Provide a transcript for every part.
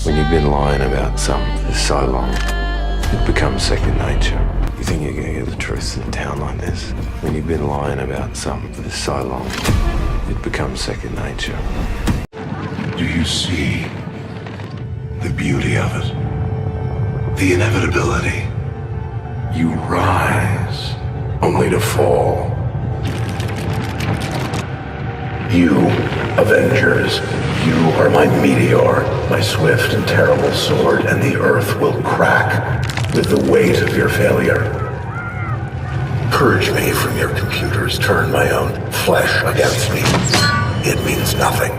When you've been lying about something for so long, it becomes second nature. You think you're going to get the truth in a town like this? When you've been lying about something for so long, it becomes second nature. Do you see the beauty of it? The inevitability. You rise, only to fall. You, Avengers, you are my meteor, my swift and terrible sword, and the earth will crack with the weight of your failure. Purge me from your computers, turn my own flesh against me. It means nothing.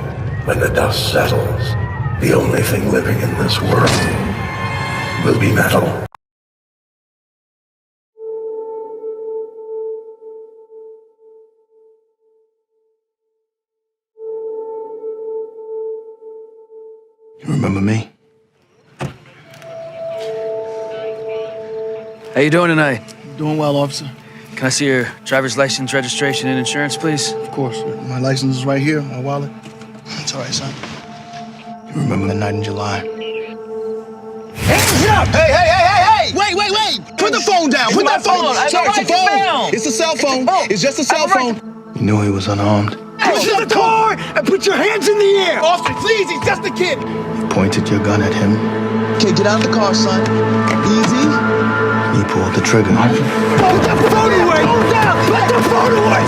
When the dust settles, the only thing living in this world will be metal. You remember me? How you doing tonight? Doing well, officer. Can I see your driver's license, registration, and insurance, please? Of course. My license is right here, my wallet. It's all right, son. You remember the night in July? Hands up! Hey, hey, hey, hey, hey! Wait! Put the phone down! Put that phone! Sir, it's a phone! It's a cell phone! It's just a cell phone! You knew he was unarmed. Push the car and put your hands in the air! Officer, please, he's just a kid! You pointed your gun at him. Okay, get out of the car, son. Easy. You pulled the trigger. Put the phone away! Put the phone away!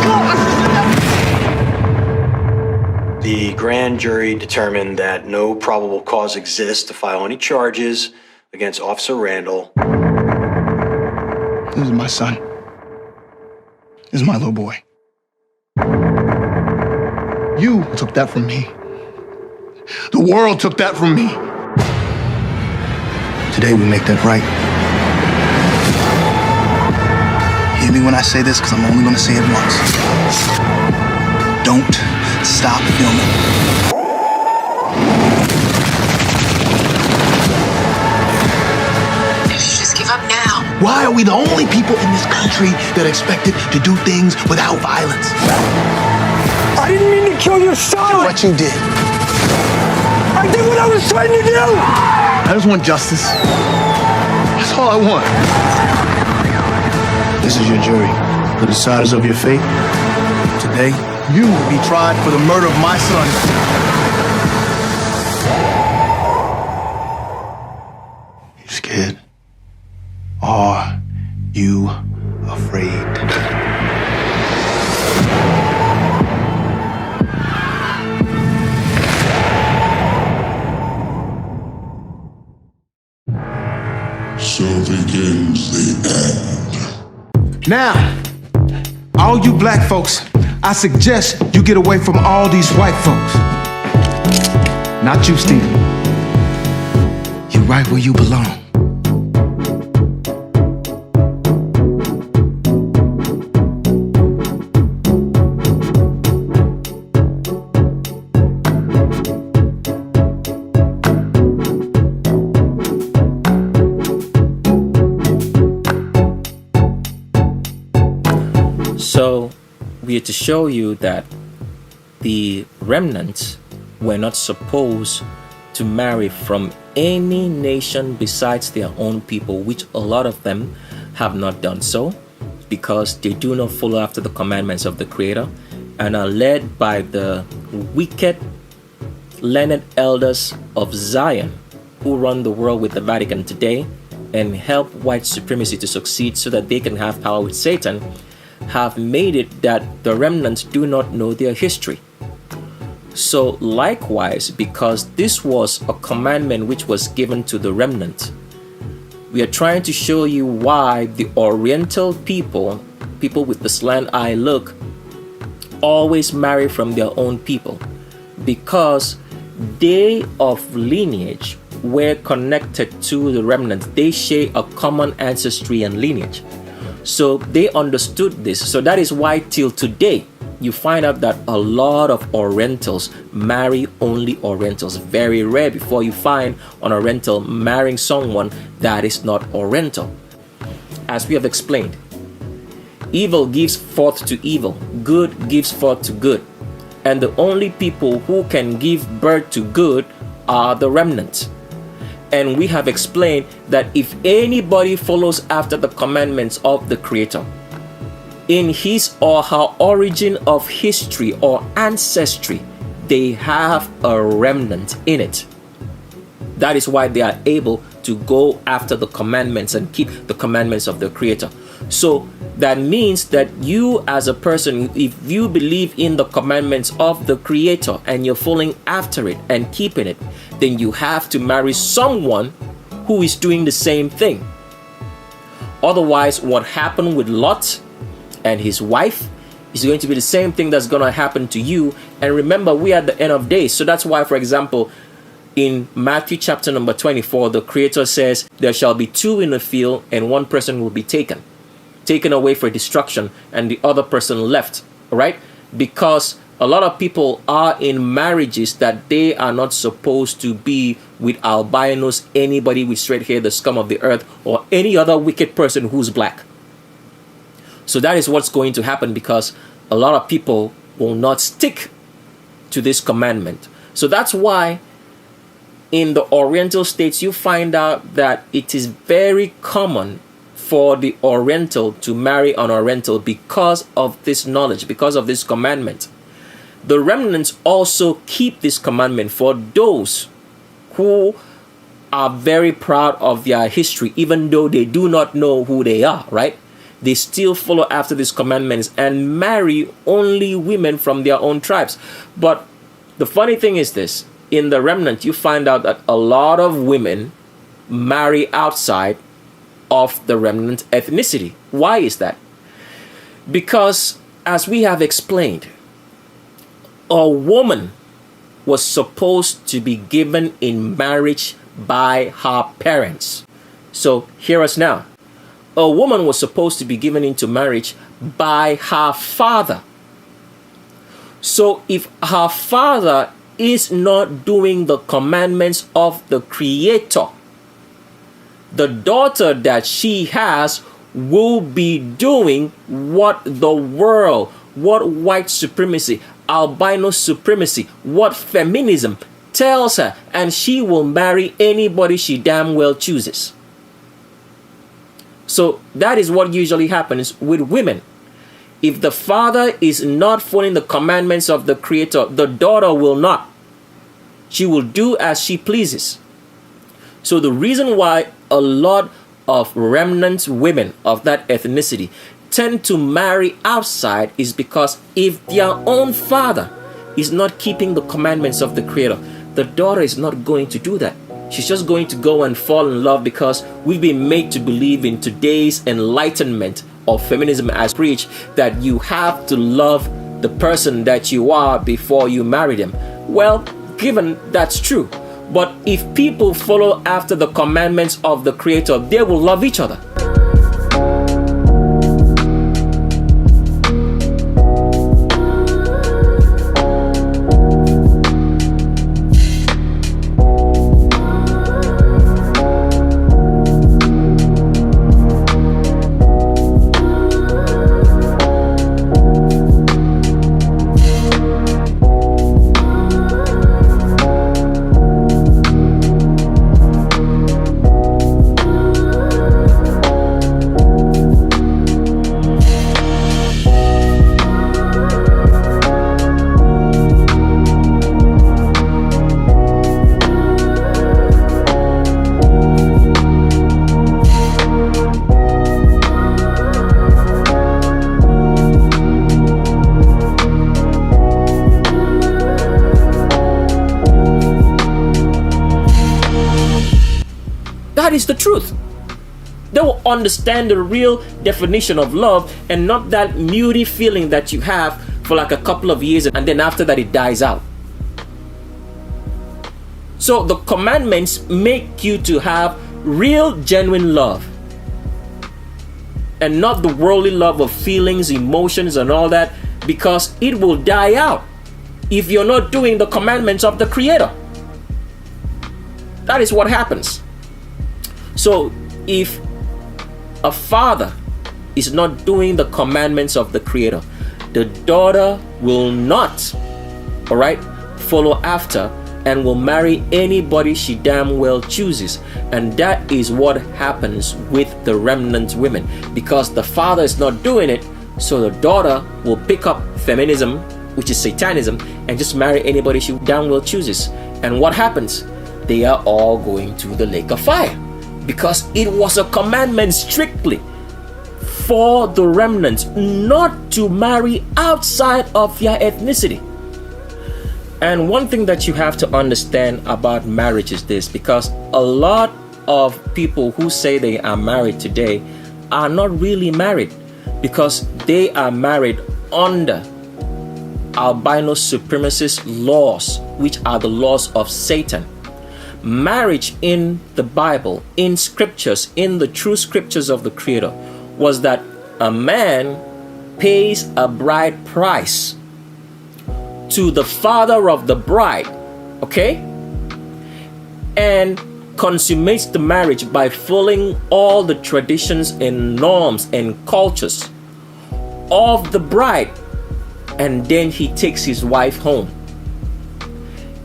The grand jury determined that no probable cause exists to file any charges against Officer Randall. This is my son. This is my little boy. You took that from me. The world took that from me. Today we make that right. Hear me when I say this, because I'm only going to say it once. Don't stop filming. You should just give up now. Why are we the only people in this country that are expected to do things without violence? I didn't mean to kill your son! What you did. I did what I was trying to do! I just want justice. That's all I want. This is your jury. The deciders of your fate. Today, you will be tried for the murder of my son. You scared? Are you afraid? So begins the end. Now, all you black folks, I suggest you get away from all these white folks. Not you, Steve. You're right where you belong. So, we are to show you that the remnants were not supposed to marry from any nation besides their own people, which a lot of them have not done so because they do not follow after the commandments of the Creator and are led by the wicked, learned elders of Zion who run the world with the Vatican today and help white supremacy to succeed so that they can have power with Satan, have made it that the remnants do not know their history. So likewise, because this was a commandment which was given to the remnant, we are trying to show you why the Oriental people with the slant eye look, always marry from their own people, because they of lineage were connected to the remnant. They share a common ancestry and lineage. So they understood this. So that is why till today you find out that a lot of Orientals marry only Orientals. Very rare before you find an Oriental marrying someone that is not Oriental. As we have explained, Evil gives forth to evil, good gives forth to good. And the only people who can give birth to good are the remnant. And we have explained that if anybody follows after the commandments of the Creator, in his or her origin of history or ancestry, they have a remnant in it. That is why they are able to go after the commandments and keep the commandments of the Creator. So that means that you as a person, if you believe in the commandments of the Creator and you're following after it and keeping it, then you have to marry someone who is doing the same thing. Otherwise, what happened with Lot and his wife is going to be the same thing that's going to happen to you. And remember, we are at the end of days. So that's why, for example, in Matthew chapter number 24, the Creator says, there shall be two in the field and one person will be taken away for destruction and the other person left. All right? Because a lot of people are in marriages that they are not supposed to be with albinos, anybody with straight hair, the scum of the earth, or any other wicked person who's black. So that is what's going to happen, because a lot of people will not stick to this commandment. So that's why in the Oriental states, you find out that it is very common for the Oriental to marry an Oriental because of this knowledge, because of this commandment. The remnants also keep this commandment for those who are very proud of their history, even though they do not know who they are, right? They still follow after these commandments and marry only women from their own tribes. But the funny thing is this, in the remnant, you find out that a lot of women marry outside of the remnant ethnicity. Why is that? Because, as we have explained, a woman was supposed to be given in marriage by her parents. So, hear us now. A woman was supposed to be given into marriage by her father. So, if her father is not doing the commandments of the Creator, the daughter that she has will be doing what the world, what white supremacy, albino supremacy, what feminism tells her, and she will marry anybody she damn well chooses. So that is what usually happens with women. If the father is not following the commandments of the Creator, the daughter will not. She will do as she pleases. So the reason why a lot of remnant women of that ethnicity tend to marry outside is because if their own father is not keeping the commandments of the Creator, the daughter is not going to do that. She's just going to go and fall in love, because we've been made to believe in today's enlightenment of feminism as preached that you have to love the person that you are before you marry them. Well, given that's true, but if people follow after the commandments of the Creator, they will love each other. That is the truth. They will understand the real definition of love and not that moody feeling that you have for like a couple of years and then after that it dies out. So the commandments make you to have real, genuine love and not the worldly love of feelings, emotions, and all that, because it will die out if you're not doing the commandments of the Creator. That is what happens. So if a father is not doing the commandments of the Creator, the daughter will not, all right, follow after and will marry anybody she damn well chooses. And that is what happens with the remnant women, because the father is not doing it. So the daughter will pick up feminism, which is Satanism, and just marry anybody she damn well chooses. And what happens? They are all going to the lake of fire, because it was a commandment strictly for the remnants not to marry outside of their ethnicity. And one thing that you have to understand about marriage is this, because a lot of people who say they are married today are not really married, because they are married under albino supremacist laws, which are the laws of Satan. Marriage in the Bible, in scriptures, in the true scriptures of the Creator, was that a man pays a bride price to the father of the bride, okay, and consummates the marriage by following all the traditions and norms and cultures of the bride, and then he takes his wife home.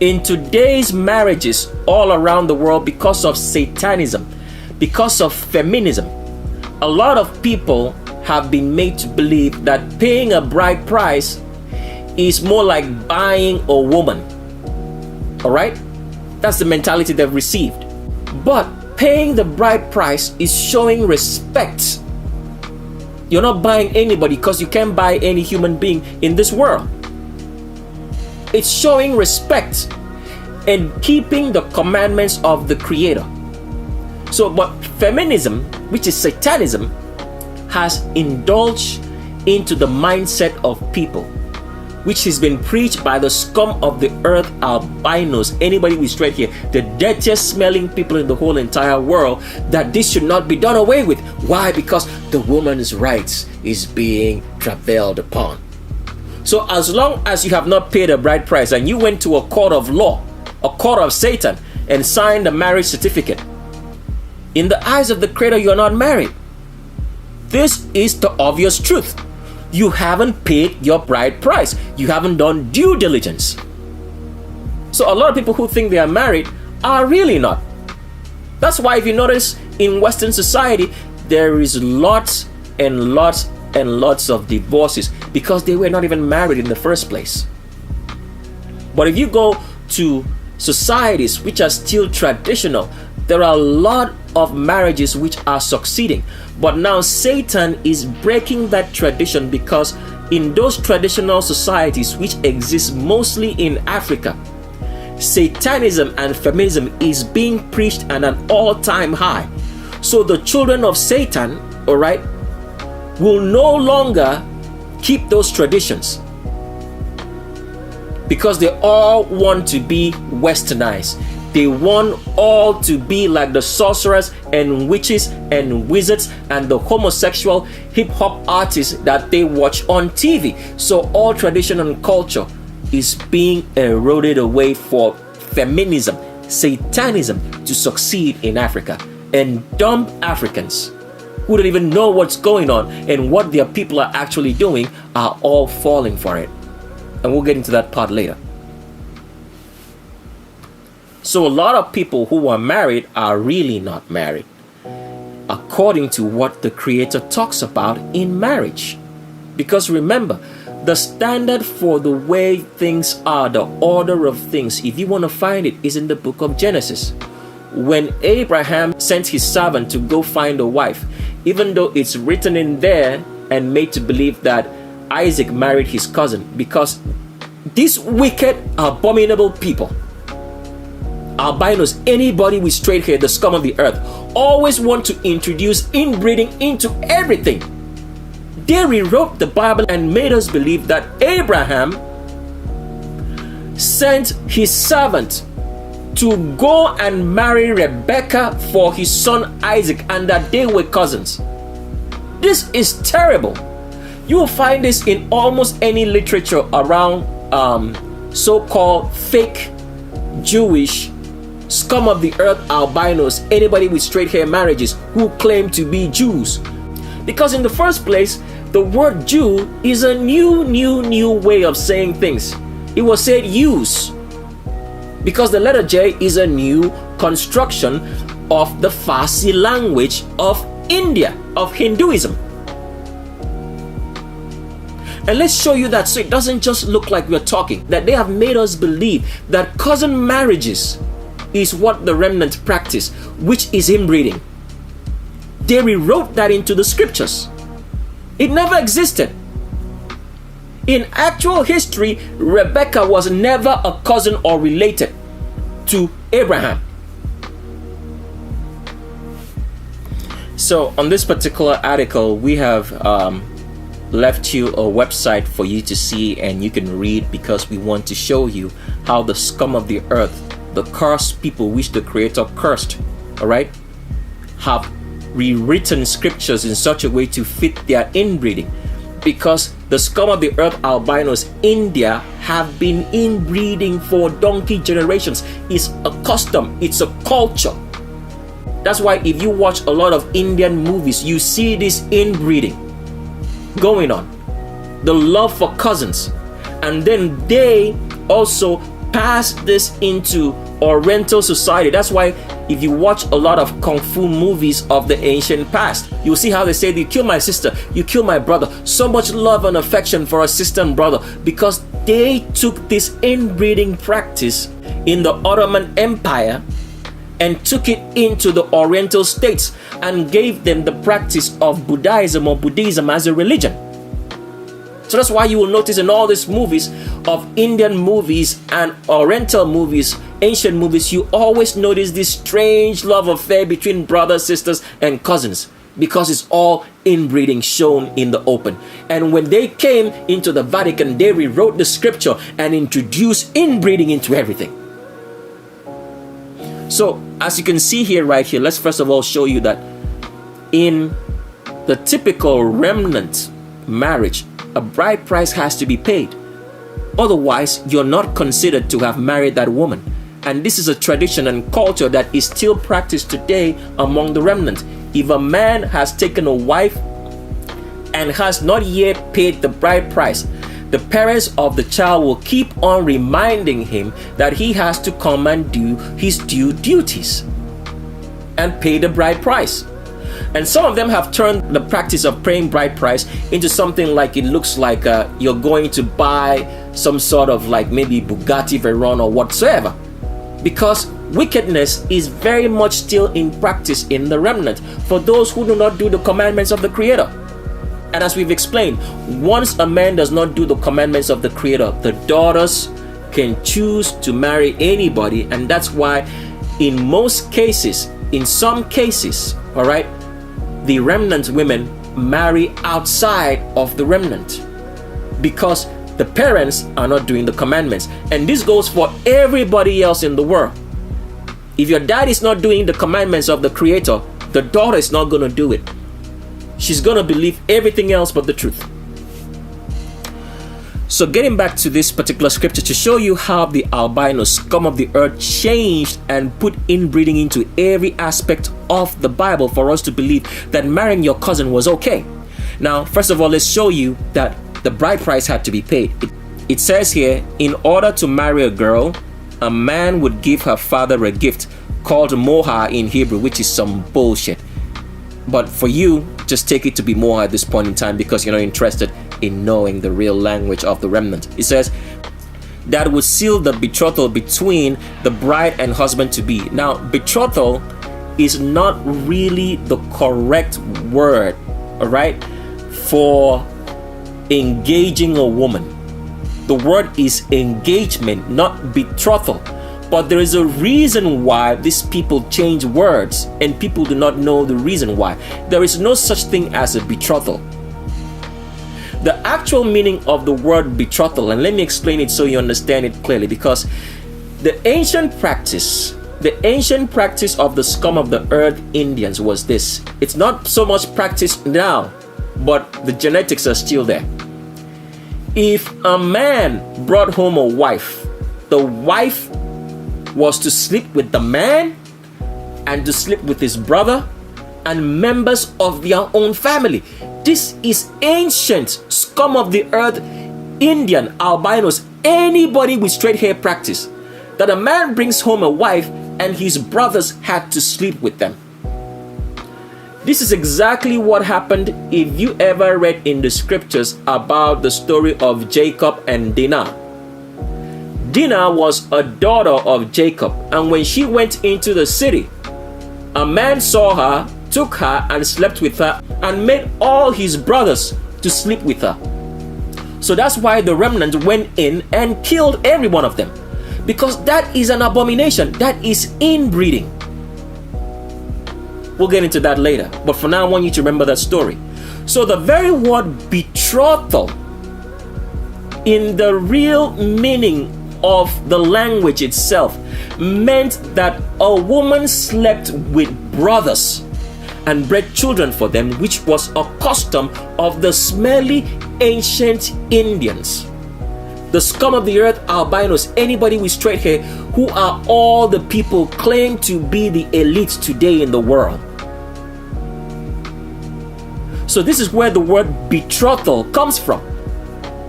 In today's marriages all around the world, because of Satanism, because of feminism, a lot of people have been made to believe that paying a bride price is more like buying a woman. All right? That's the mentality they've received. But paying the bride price is showing respect. You're not buying anybody, because you can't buy any human being in this world. It's showing respect and keeping the commandments of the Creator. So, but feminism, which is Satanism, has indulged into the mindset of people, which has been preached by the scum of the earth, albinos, anybody with straight hair, the dirtiest smelling people in the whole entire world, that this should not be done away with. Why? Because the woman's rights is being trampled upon. So as long as you have not paid a bride price and you went to a court of law, a court of Satan, and signed a marriage certificate, in the eyes of the Creator, you're not married. This is the obvious truth. You haven't paid your bride price. You haven't done due diligence. So a lot of people who think they are married are really not. That's why if you notice in Western society, there is lots and lots and lots of divorces, because they were not even married in the first place. But if you go to societies which are still traditional, there are a lot of marriages which are succeeding. But now Satan is breaking that tradition, because in those traditional societies which exist mostly in Africa, Satanism and feminism is being preached at an all-time high. So the children of Satan, all right, will no longer keep those traditions, because they all want to be westernized. They want all to be like the sorcerers and witches and wizards and the homosexual hip-hop artists that they watch on TV. So all tradition and culture is being eroded away for feminism, Satanism to succeed in Africa. And dumb Africans who don't even know what's going on and what their people are actually doing are all falling for it. And we'll get into that part later. So a lot of people who are married are really not married, according to what the Creator talks about in marriage. Because remember, the standard for the way things are, the order of things, if you want to find it, is in the book of Genesis. When Abraham sent his servant to go find a wife, even though it's written in there and made to believe that Isaac married his cousin, because these wicked, abominable people, albinos, anybody with straight hair, the scum of the earth, always want to introduce inbreeding into everything. They rewrote the Bible and made us believe that Abraham sent his servant to go and marry Rebecca for his son Isaac, and that they were cousins. This is terrible. You will find this in almost any literature around so-called fake Jewish scum of the earth albinos, anybody with straight hair marriages who claim to be Jews. Because in the first place, the word Jew is a new way of saying things. It was said use. Because the letter J is a new construction of the Farsi language of India, of Hinduism. And let's show you that so it doesn't just look like we're talking, that they have made us believe that cousin marriages is what the remnant practice, which is inbreeding. They rewrote that into the scriptures. It never existed. In actual history, Rebecca was never a cousin or related to Abraham. So on this particular article, we have left you a website for you to see and you can read, because we want to show you how the scum of the earth, the cursed people which the Creator cursed, all right, have rewritten scriptures in such a way to fit their inbreeding. Because the scum of the earth, albinos, India, have been inbreeding for donkey generations. It's a custom, it's a culture. That's why if you watch a lot of Indian movies, you see this inbreeding going on, the love for cousins. And then they also pass this into Oriental society. That's why if you watch a lot of kung fu movies of the ancient past, you'll see how they say, you kill my sister, you kill my brother. So much love and affection for a sister and brother, because they took this inbreeding practice in the Ottoman Empire and took it into the Oriental states and gave them the practice of Buddhism or Buddhism as a religion. So that's why you will notice in all these movies of Indian movies and Oriental movies, ancient movies, you always notice this strange love affair between brothers, sisters, and cousins, because it's all inbreeding shown in the open. And when they came into the Vatican, they rewrote the scripture and introduced inbreeding into everything. So as you can see here, right here, let's first of all show you that in the typical remnant marriage, a bride price has to be paid. Otherwise, you're not considered to have married that woman. And this is a tradition and culture that is still practiced today among the remnant. If a man has taken a wife and has not yet paid the bride price, the parents of the child will keep on reminding him that he has to come and do his due duties and pay the bride price. And some of them have turned the practice of paying bride price into something like, it looks like you're going to buy some sort of like maybe Bugatti Veyron or whatsoever. Because wickedness is very much still in practice in the remnant for those who do not do the commandments of the Creator. And as we've explained, once a man does not do the commandments of the Creator, the daughters can choose to marry anybody. And that's why in most cases, in some cases, all right, the remnant women marry outside of the remnant because the parents are not doing the commandments. And this goes for everybody else in the world. If your dad is not doing the commandments of the Creator, the daughter is not going to do it. She's going to believe everything else but the truth. So getting back to this particular scripture to show you how the albino scum of the earth changed and put inbreeding into every aspect of the Bible for us to believe that marrying your cousin was okay. Now, first of all, let's show you that the bride price had to be paid. It says here, in order to marry a girl, a man would give her father a gift called mohar in Hebrew, which is some bullshit. But for you, just take it to be mohar at this point in time because you're not interested in knowing the real language of the remnant. It says that would seal the betrothal between the bride and husband to be. Now, betrothal is not really the correct word, all right, for engaging a woman. The word is engagement, not betrothal. But there is a reason why these people change words and people do not know the reason why. There is no such thing as a betrothal. The actual meaning of the word betrothal, and let me explain it so you understand it clearly, because the ancient practice of the scum of the earth Indians was this. It's not so much practiced now, but the genetics are still there. If a man brought home a wife, the wife was to sleep with the man and to sleep with his brother and members of their own family. This is ancient scum of the earth, Indian, albinos, anybody with straight hair practice. That a man brings home a wife and his brothers had to sleep with them. This is exactly what happened if you ever read in the scriptures about the story of Jacob and Dinah. Dinah was a daughter of Jacob, and when she went into the city, a man saw her, took her and slept with her, and made all his brothers to sleep with her. So that's why the remnant went in and killed every one of them, because that is an abomination. That is inbreeding. We'll get into that later, but for now I want you to remember that story. So the very word betrothal, in the real meaning of the language itself, meant that a woman slept with brothers and bred children for them, which was a custom of the smelly ancient Indians. The scum of the earth, albinos, anybody with straight hair, who are all the people claim to be the elite today in the world. So this is where the word betrothal comes from.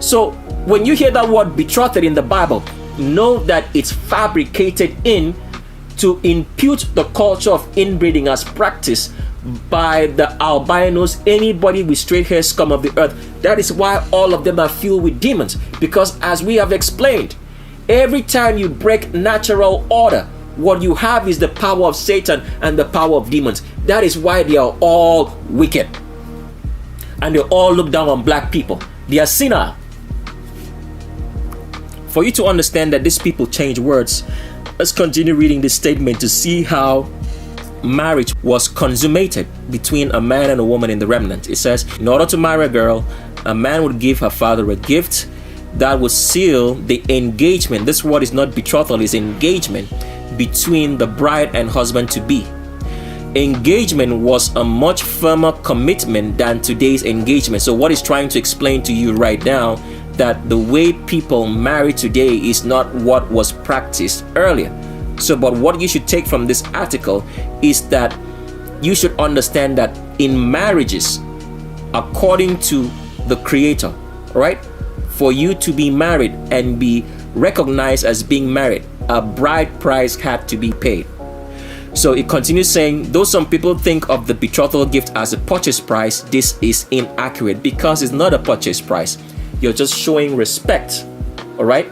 So when you hear that word betrothed in the Bible, know that it's fabricated in to impute the culture of inbreeding as practiced by the albinos, anybody with straight hair, scum of the earth. That is why all of them are filled with demons, because as we have explained, every time you break natural order, what you have is the power of Satan and the power of demons. That is why they are all wicked, and they all look down on black people. They are sinner. For you to understand that these people change words, let's continue reading this statement to see how marriage was consummated between a man and a woman in the remnant. It says, in order to marry a girl, a man would give her father a gift that would seal the engagement. This word is not betrothal, it's engagement between the bride and husband to be. Engagement was a much firmer commitment than today's engagement. So what is trying to explain to you right now, that the way people marry today is not what was practiced earlier. So, but what you should take from this article is that you should understand that in marriages, according to the Creator, right, for you to be married and be recognized as being married, a bride price had to be paid. So it continues saying, though some people think of the betrothal gift as a purchase price, this is inaccurate because it's not a purchase price. You're just showing respect, all right?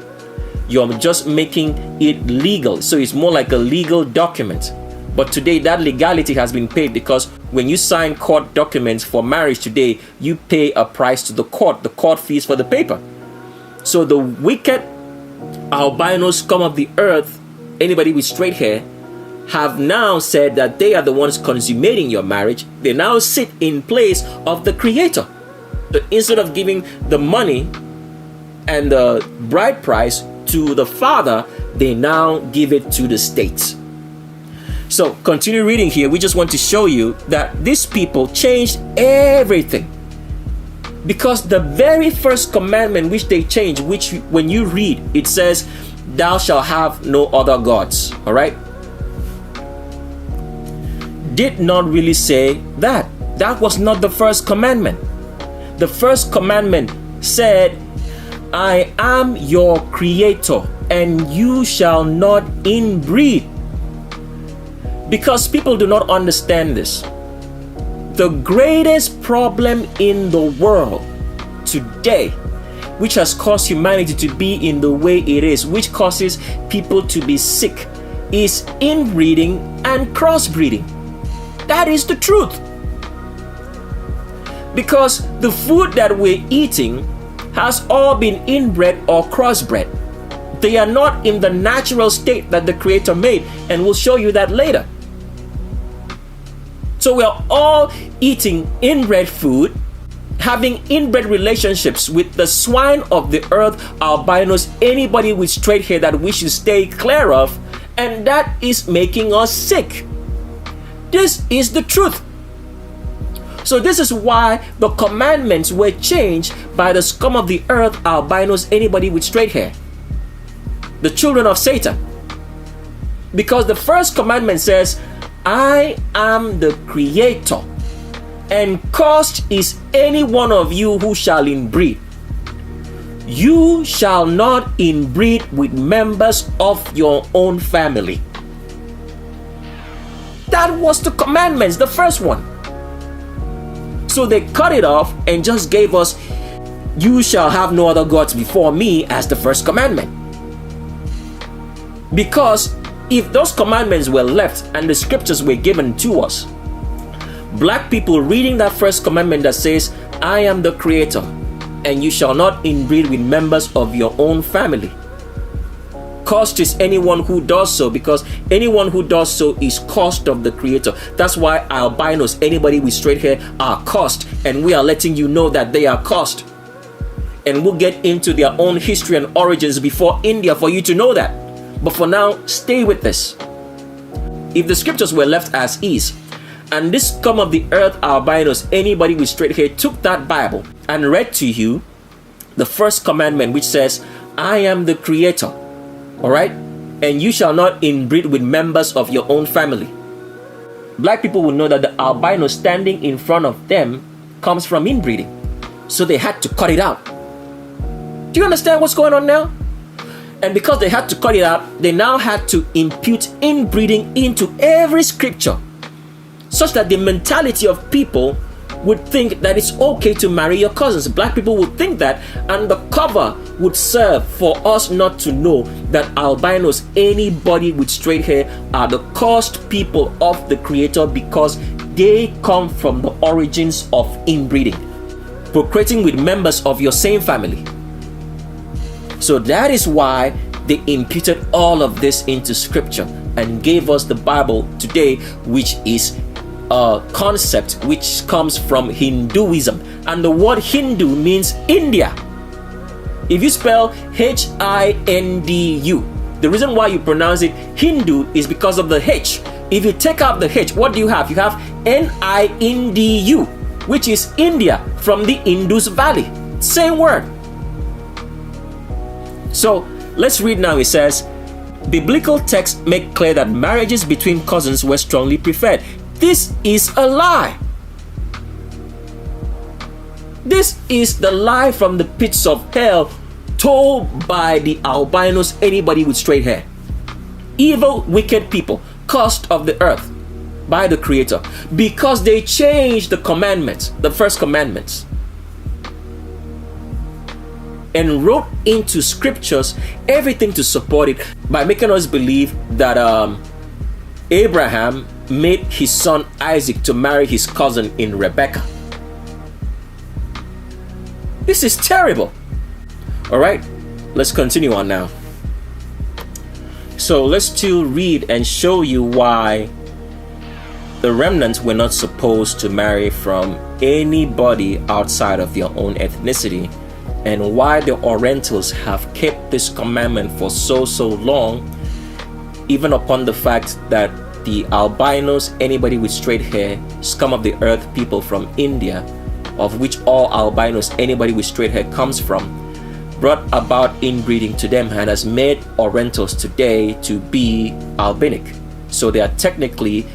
You're just making it legal. So it's more like a legal document. But today that legality has been paid, because when you sign court documents for marriage today, you pay a price to the court fees for the paper. So the wicked albinos, scum of the earth, anybody with straight hair, have now said that they are the ones consummating your marriage. They now sit in place of the Creator. So instead of giving the money and the bride price to the father, they now give it to the state. So continue reading here. We just want to show you that these people changed everything, because the very first commandment which they changed, which when you read, it says, thou shalt have no other gods, all right, did not really say that. That was not the first commandment. The first commandment said, I am your Creator, and you shall not inbreed. Because people do not understand this. The greatest problem in the world today, which has caused humanity to be in the way it is, which causes people to be sick, is inbreeding and crossbreeding. That is the truth. Because the food that we're eating has all been inbred or crossbred. They are not in the natural state that the Creator made, and we'll show you that later. So we are all eating inbred food, having inbred relationships with the swine of the earth, albinos, anybody with straight hair that we should stay clear of, and that is making us sick. This is the truth. So this is why the commandments were changed by the scum of the earth, albinos, anybody with straight hair, the children of Satan. Because the first commandment says, I am the creator, and cursed is any one of you who shall inbreed. You shall not inbreed with members of your own family. That was the commandments, the first one. So they cut it off and just gave us, you shall have no other gods before me, as the first commandment. Because if those commandments were left and the scriptures were given to us, black people reading that first commandment that says, I am the creator, and you shall not inbreed with members of your own family. Cursed is anyone who does so, because anyone who does so is cursed of the creator. That's why albinos, anybody with straight hair, are cursed, and we are letting you know that they are cursed. And we'll get into their own history and origins before India for you to know that. But for now, stay with this. If the scriptures were left as is, and this scum of the earth albinos, anybody with straight hair, took that Bible and read to you the first commandment, which says, I am the creator, all right? And you shall not inbreed with members of your own family. Black people will know that the albino standing in front of them comes from inbreeding. So they had to cut it out. Do you understand what's going on now? And because they had to cut it out, they now had to impute inbreeding into every scripture, such that the mentality of people would think that it's okay to marry your cousins. Black people would think that, and the cover would serve for us not to know that albinos, anybody with straight hair, are the cursed people of the creator, because they come from the origins of inbreeding, procreating with members of your same family. So that is why they imputed all of this into scripture and gave us the Bible today, which is a concept which comes from Hinduism. And the word Hindu means India. If you spell Hindu, the reason why you pronounce it Hindu is because of the H. If you take out the H, what do you have? You have Nindu, which is India, from the Indus Valley. Same word. So let's read now. It says, biblical texts make clear that marriages between cousins were strongly preferred. This is a lie. This is the lie from the pits of hell told by the albinos, anybody with straight hair. Evil, wicked people, cursed of the earth by the creator, because they changed the commandments, the first commandments, and wrote into scriptures everything to support it by making us believe that Abraham made his son Isaac to marry his cousin in Rebecca. This is terrible. All right, let's continue on now. So let's still read and show you why the remnants were not supposed to marry from anybody outside of their own ethnicity, and why the Orientals have kept this commandment for so long, even upon the fact that the albinos, anybody with straight hair, scum of the earth people from India, of which all albinos, anybody with straight hair comes from, brought about inbreeding to them and has made Orientals today to be albinic. So they are technically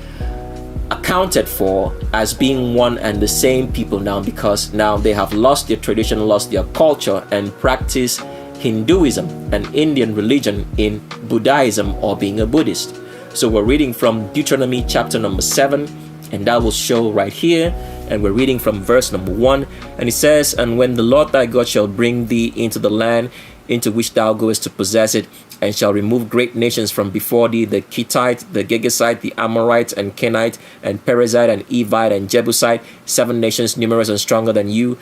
accounted for as being one and the same people now, because now they have lost their tradition, lost their culture, and practice Hinduism, an Indian religion, in Buddhism, or being a Buddhist. So we're reading from Deuteronomy chapter number 7, and that will show right here. And we're reading from verse number 1, and it says, and when the Lord thy God shall bring thee into the land into which thou goest to possess it, and shall remove great nations from before thee, the Hittite, the Girgashite, the Amorite, and Kenite, and Perizzite, and Evite, and Jebusite, 7 nations numerous and stronger than you.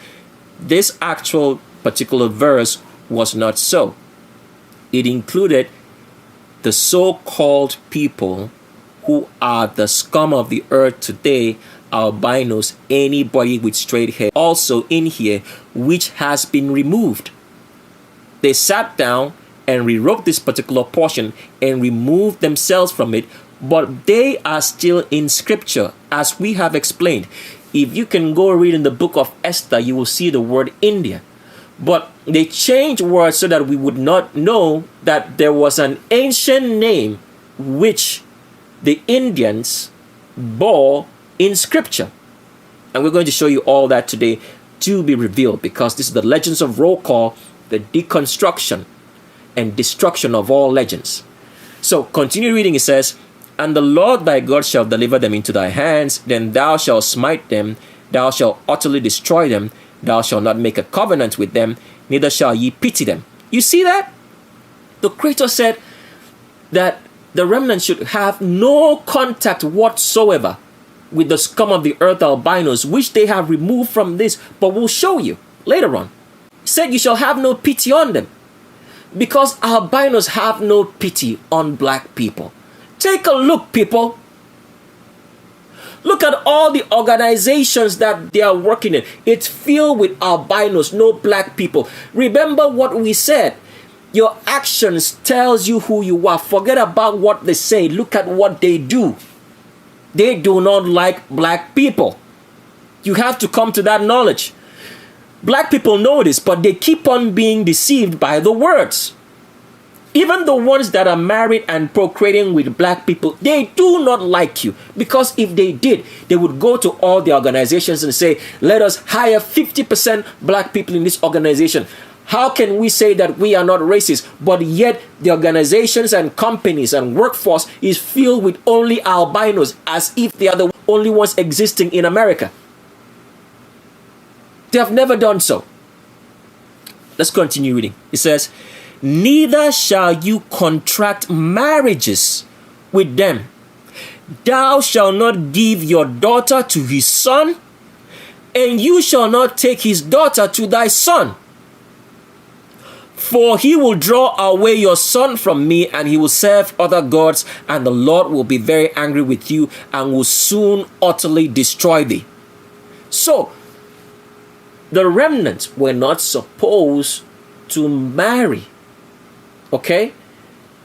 This actual particular verse was not so. It included the so-called people who are the scum of the earth today, albinos, anybody with straight hair, also in here, which has been removed. They sat down and rewrote this particular portion and removed themselves from it, but they are still in scripture, as we have explained. If you can go read in the book of Esther, you will see the word India. But they changed words so that we would not know that there was an ancient name which the Indians bore in Scripture. And we're going to show you all that today to be revealed, because this is the Legends of Roll Call, the deconstruction and destruction of all legends. So continue reading. It says, "And the Lord thy God shall deliver them into thy hands, then thou shalt smite them, thou shalt utterly destroy them, thou shalt not make a covenant with them, neither shall ye pity them." You see that? The Creator said that the remnant should have no contact whatsoever with the scum of the earth, albinos, which they have removed from this, but we'll show you later on. He said you shall have no pity on them, because albinos have no pity on black people. Take a look, people. Look at all the organizations that they are working in. It's filled with albinos, no black people. Remember what we said. Your actions tells you who you are. Forget about what they say. Look at what they do. They do not like black people. You have to come to that knowledge. Black people know this, but they keep on being deceived by the words. Even the ones that are married and procreating with black people, they do not like you. Because if they did, they would go to all the organizations and say, let us hire 50% black people in this organization. How can we say that we are not racist, but yet the organizations and companies and workforce is filled with only albinos, as if they are the only ones existing in America? They have never done so. Let's continue reading. It says, "Neither shall you contract marriages with them. Thou shalt not give your daughter to his son, and you shall not take his daughter to thy son. For he will draw away your son from me, and he will serve other gods, and the Lord will be very angry with you, and will soon utterly destroy thee." So, the remnants were not supposed to marry, okay,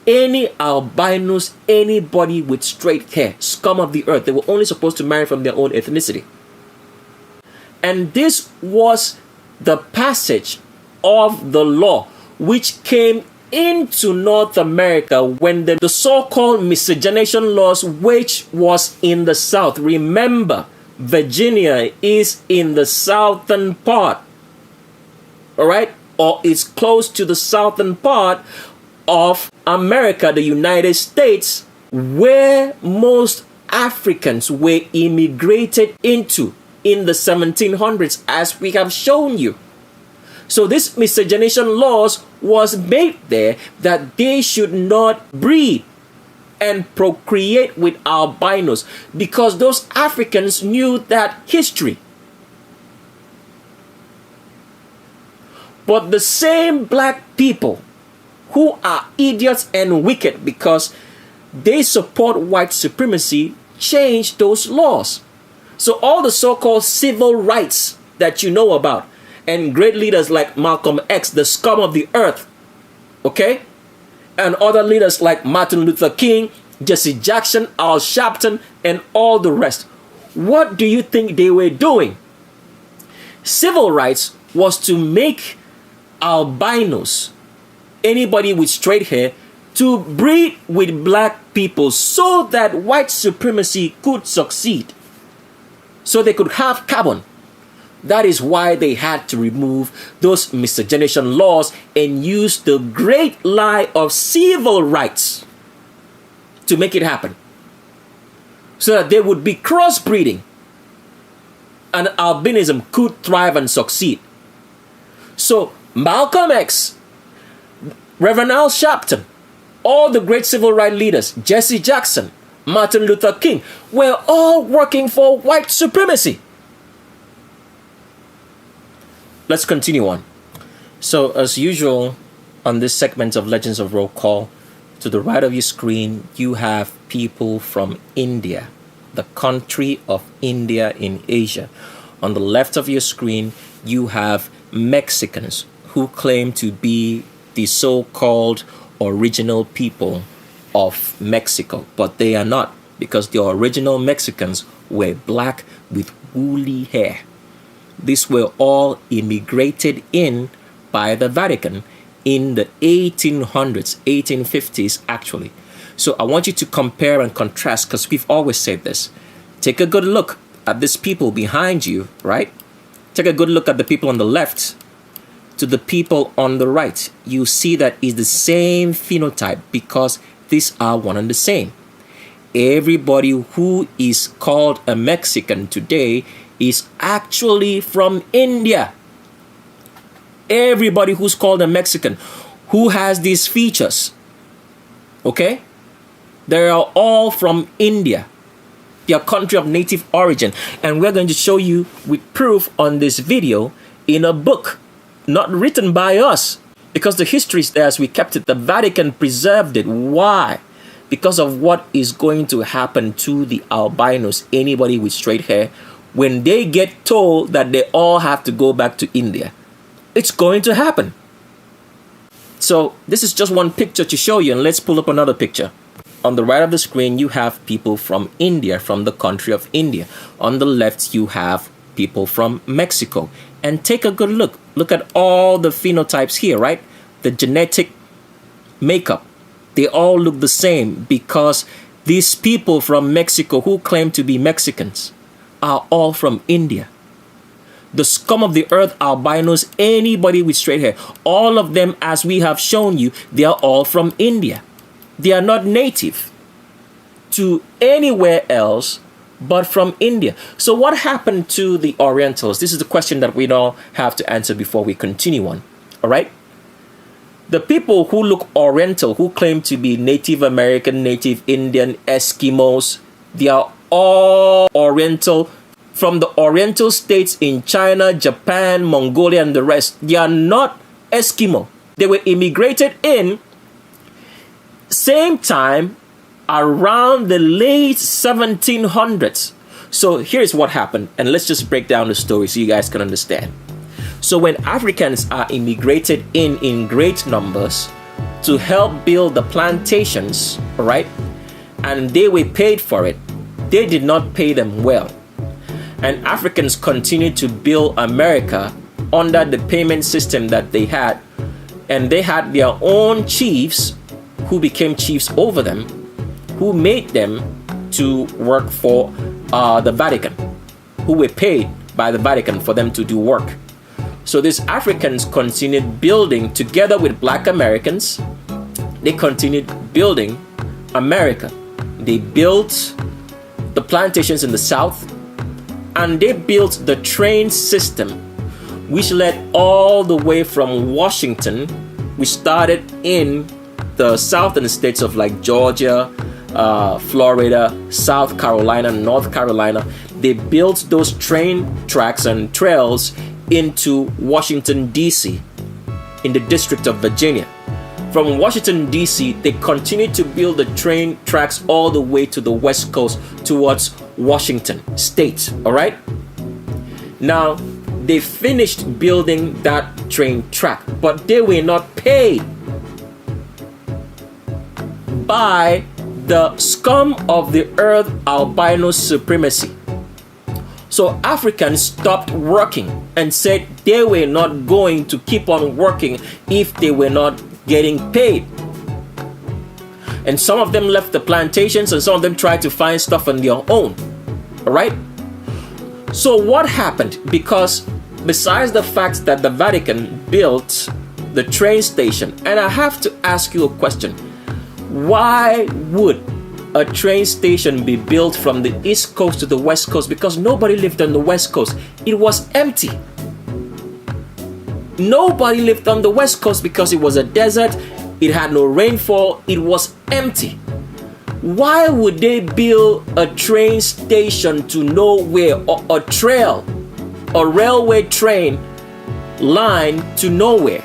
any albinos, anybody with straight hair, scum of the earth. They were only supposed to marry from their own ethnicity. And this was the passage of the law which came into North America when the so-called miscegenation laws, which was in the South. Remember, Virginia is in the southern part, all right, or it's close to the southern part of America, the United States, where most Africans were immigrated into in the 1700s, as we have shown you. So this miscegenation laws was made there that they should not breed and procreate with albinos, because those Africans knew that history. But the same black people who are idiots and wicked because they support white supremacy changed those laws. So all the so-called civil rights that you know about, and great leaders like Malcolm X, the scum of the earth, okay? And other leaders like Martin Luther King, Jesse Jackson, Al Sharpton, and all the rest. What do you think they were doing? Civil rights was to make albinos, anybody with straight hair, to breed with black people so that white supremacy could succeed. So they could have carbon. That is why they had to remove those miscegenation laws and use the great lie of civil rights to make it happen. So that there would be crossbreeding and albinism could thrive and succeed. So Malcolm X, Reverend Al Sharpton, all the great civil rights leaders, Jesse Jackson, Martin Luther King, were all working for white supremacy. Let's continue on. So, as usual, on this segment of Legends of Roll Call, to the right of your screen, you have people from India, the country of India in Asia. On the left of your screen, you have Mexicans who claim to be the so-called original people of Mexico, but they are not, because the original Mexicans were black with woolly hair. These were all immigrated in by the Vatican in the 1800s, 1850s actually. So I want you to compare and contrast, because we've always said this, take a good look at these people behind you, right? Take a good look at the people on the left to the people on the right. You see that it's the same phenotype because these are one and the same. Everybody who is called a Mexican today is actually from India. Everybody who's called a Mexican who has these features, okay? They are all from India, their country of native origin. And we're going to show you with proof on this video in a book, not written by us, because the history is there as we kept it. The Vatican preserved it. Why? Because of what is going to happen to the albinos, anybody with straight hair, when they get told that they all have to go back to India. It's going to happen. So this is just one picture to show you, and let's pull up another picture. On the right of the screen, you have people from India, from the country of India. On the left, you have people from Mexico. And take a good look. Look at all the phenotypes here, right? The genetic makeup. They all look the same because these people from Mexico who claim to be Mexicans are all from India. The scum of the earth, albinos, anybody with straight hair, all of them, as we have shown you, they are all from India. They are not native to anywhere else but from India. So what happened to the Orientals? This is the question that we all have to answer before we continue on. All right? The people who look Oriental, who claim to be Native American, Native Indian, Eskimos, they are all Oriental from the Oriental states in China, Japan, Mongolia, and the rest. They are not Eskimo. They were immigrated in same time around the late 1700s. So here's what happened, and let's just break down the story so you guys can understand. So when Africans are immigrated in great numbers to help build the plantations, right, and they were paid for it, they did not pay them well. And Africans continued to build America under the payment system that they had, and they had their own chiefs who became chiefs over them, who made them to work for the Vatican, who were paid by the Vatican for them to do work. So these Africans continued building together with Black Americans. They continued building America. They built the plantations in the South, and they built the train system, which led all the way from Washington, which started in the southern states of like Georgia, Florida, South Carolina, North Carolina. They built those train tracks and trails into Washington, D.C., in the District of Virginia. From Washington, D.C., they continued to build the train tracks all the way to the West Coast towards Washington State, all right? Now, they finished building that train track, but they were not paid by the scum of the earth, albino supremacy. So Africans stopped working and said they were not going to keep on working if they were not getting paid. And some of them left the plantations, and some of them tried to find stuff on their own. All right? So what happened? Because besides the fact that the Vatican built the train station, and I have to ask you a question. Why would a train station be built from the East Coast to the West Coast? Because nobody lived on the West Coast. It was empty. Nobody lived on the West Coast because it was a desert. It had no rainfall. It was empty. Why would they build a train station to nowhere, or a trail, a railway train line to nowhere?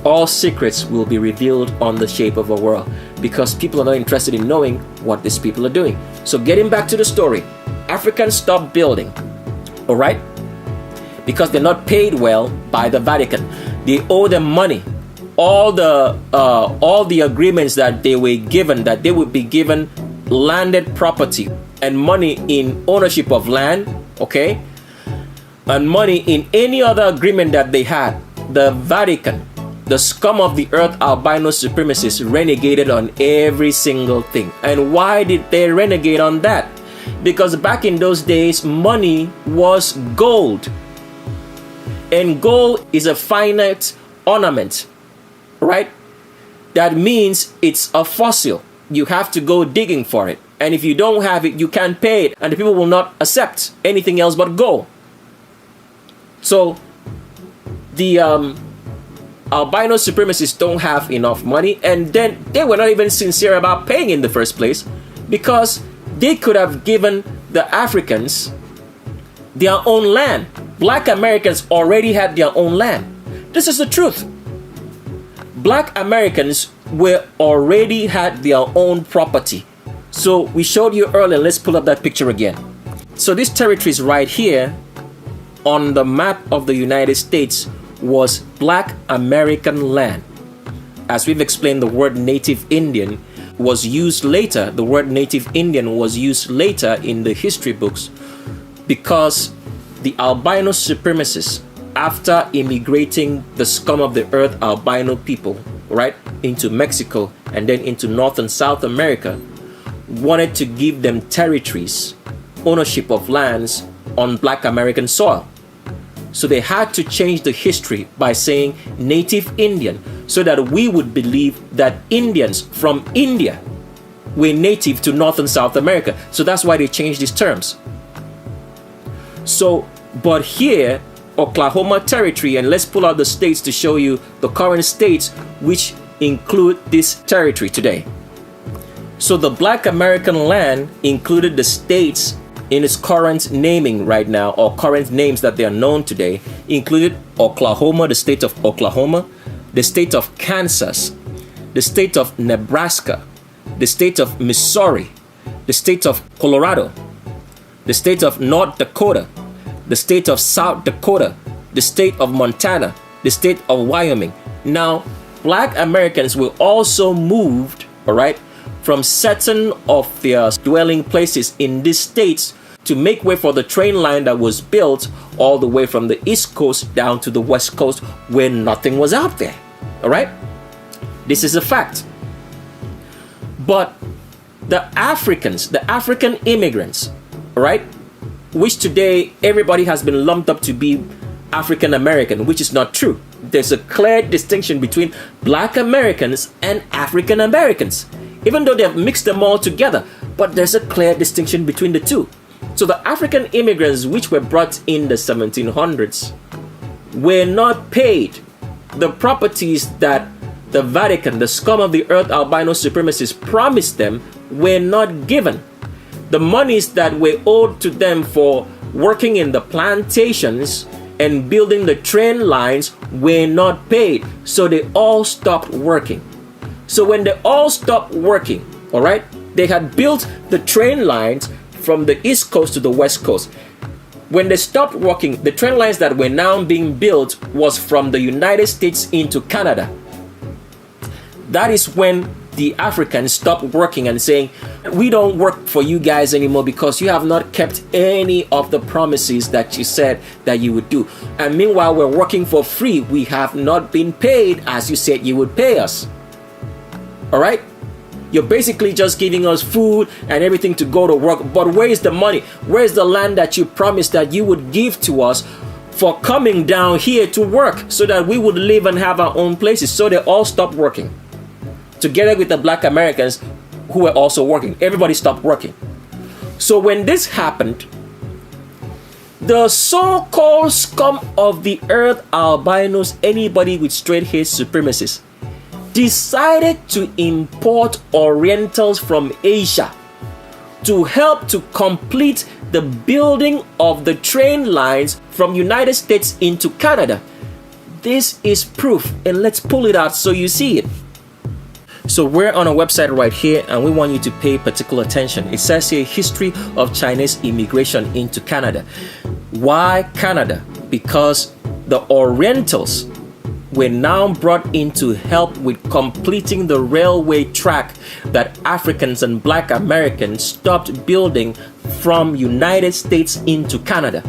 All secrets will be revealed on The Shape of a World, because people are not interested in knowing what these people are doing. So getting back to the story, Africans stopped building, all right? Because they're not paid well by the Vatican. They owe them money. All the agreements that they were given, that they would be given landed property and money in ownership of land, okay? And money in any other agreement that they had, the Vatican the scum of the earth albino supremacists renegated on every single thing. And why did they renegade on that? Because back in those days, money was gold. And gold is a finite ornament, right? That means it's a fossil. You have to go digging for it. And if you don't have it, you can't pay it. And the people will not accept anything else but gold. So the albino supremacists don't have enough money, and then they were not even sincere about paying in the first place, because they could have given the Africans their own land. Black Americans already had their own land. This is the truth. Black Americans were already had their own property. So we showed you earlier. Let's pull up that picture again. So this territory is right here on the map of the United States was Black American land. As we've explained, the word Native Indian was used later. The word Native Indian was used later in the history books because the albino supremacists, after immigrating the scum of the earth albino people, right, into Mexico and then into North and South America, wanted to give them territories, ownership of lands on Black American soil. So they had to change the history by saying Native Indian, so that we would believe that Indians from India were native to North and South America. So that's why they changed these terms. So, but here, Oklahoma Territory, and let's pull out the states to show you the current states which include this territory today. So the Black American land included the states in its current naming right now, or current names that they are known today, included Oklahoma, the state of Oklahoma, the state of Kansas, the state of Nebraska, the state of Missouri, the state of Colorado, the state of North Dakota, the state of South Dakota, the state of Montana, the state of Wyoming. Now, Black Americans were also moved, all right, from certain of their dwelling places in these states to make way for the train line that was built all the way from the East Coast down to the West Coast, where nothing was out there. All right? This is a fact. But the Africans, the African immigrants, all right, which today everybody has been lumped up to be African American, which is not true. There's a clear distinction between Black Americans and African Americans, even though they have mixed them all together. But there's a clear distinction between the two. So the African immigrants which were brought in the 1700s were not paid the properties that the Vatican, the scum of the earth albino supremacists, promised them, were not given. The monies that were owed to them for working in the plantations and building the train lines were not paid. So they all stopped working. So when they all stopped working, all right, they had built the train lines from the East Coast to the West Coast. When they stopped working, the train lines that were now being built was from the United States into Canada. That is when the Africans stopped working and saying, we don't work for you guys anymore because you have not kept any of the promises that you said that you would do. And meanwhile, we're working for free. We have not been paid as you said you would pay us. All right? You're basically just giving us food and everything to go to work. But where is the money? Where is the land that you promised that you would give to us for coming down here to work so that we would live and have our own places? So they all stopped working. Together with the Black Americans who were also working. Everybody stopped working. So when this happened, the so-called scum of the earth albinos, anybody with straight hair supremacists, decided to import Orientals from Asia to help to complete the building of the train lines from United States into Canada. This is proof, and let's pull it out so you see it. So we're on a website right here, and we want you to pay particular attention. It says here, history of Chinese immigration into Canada. Why Canada? Because the Orientals were now brought in to help with completing the railway track that Africans and Black Americans stopped building from United States into Canada.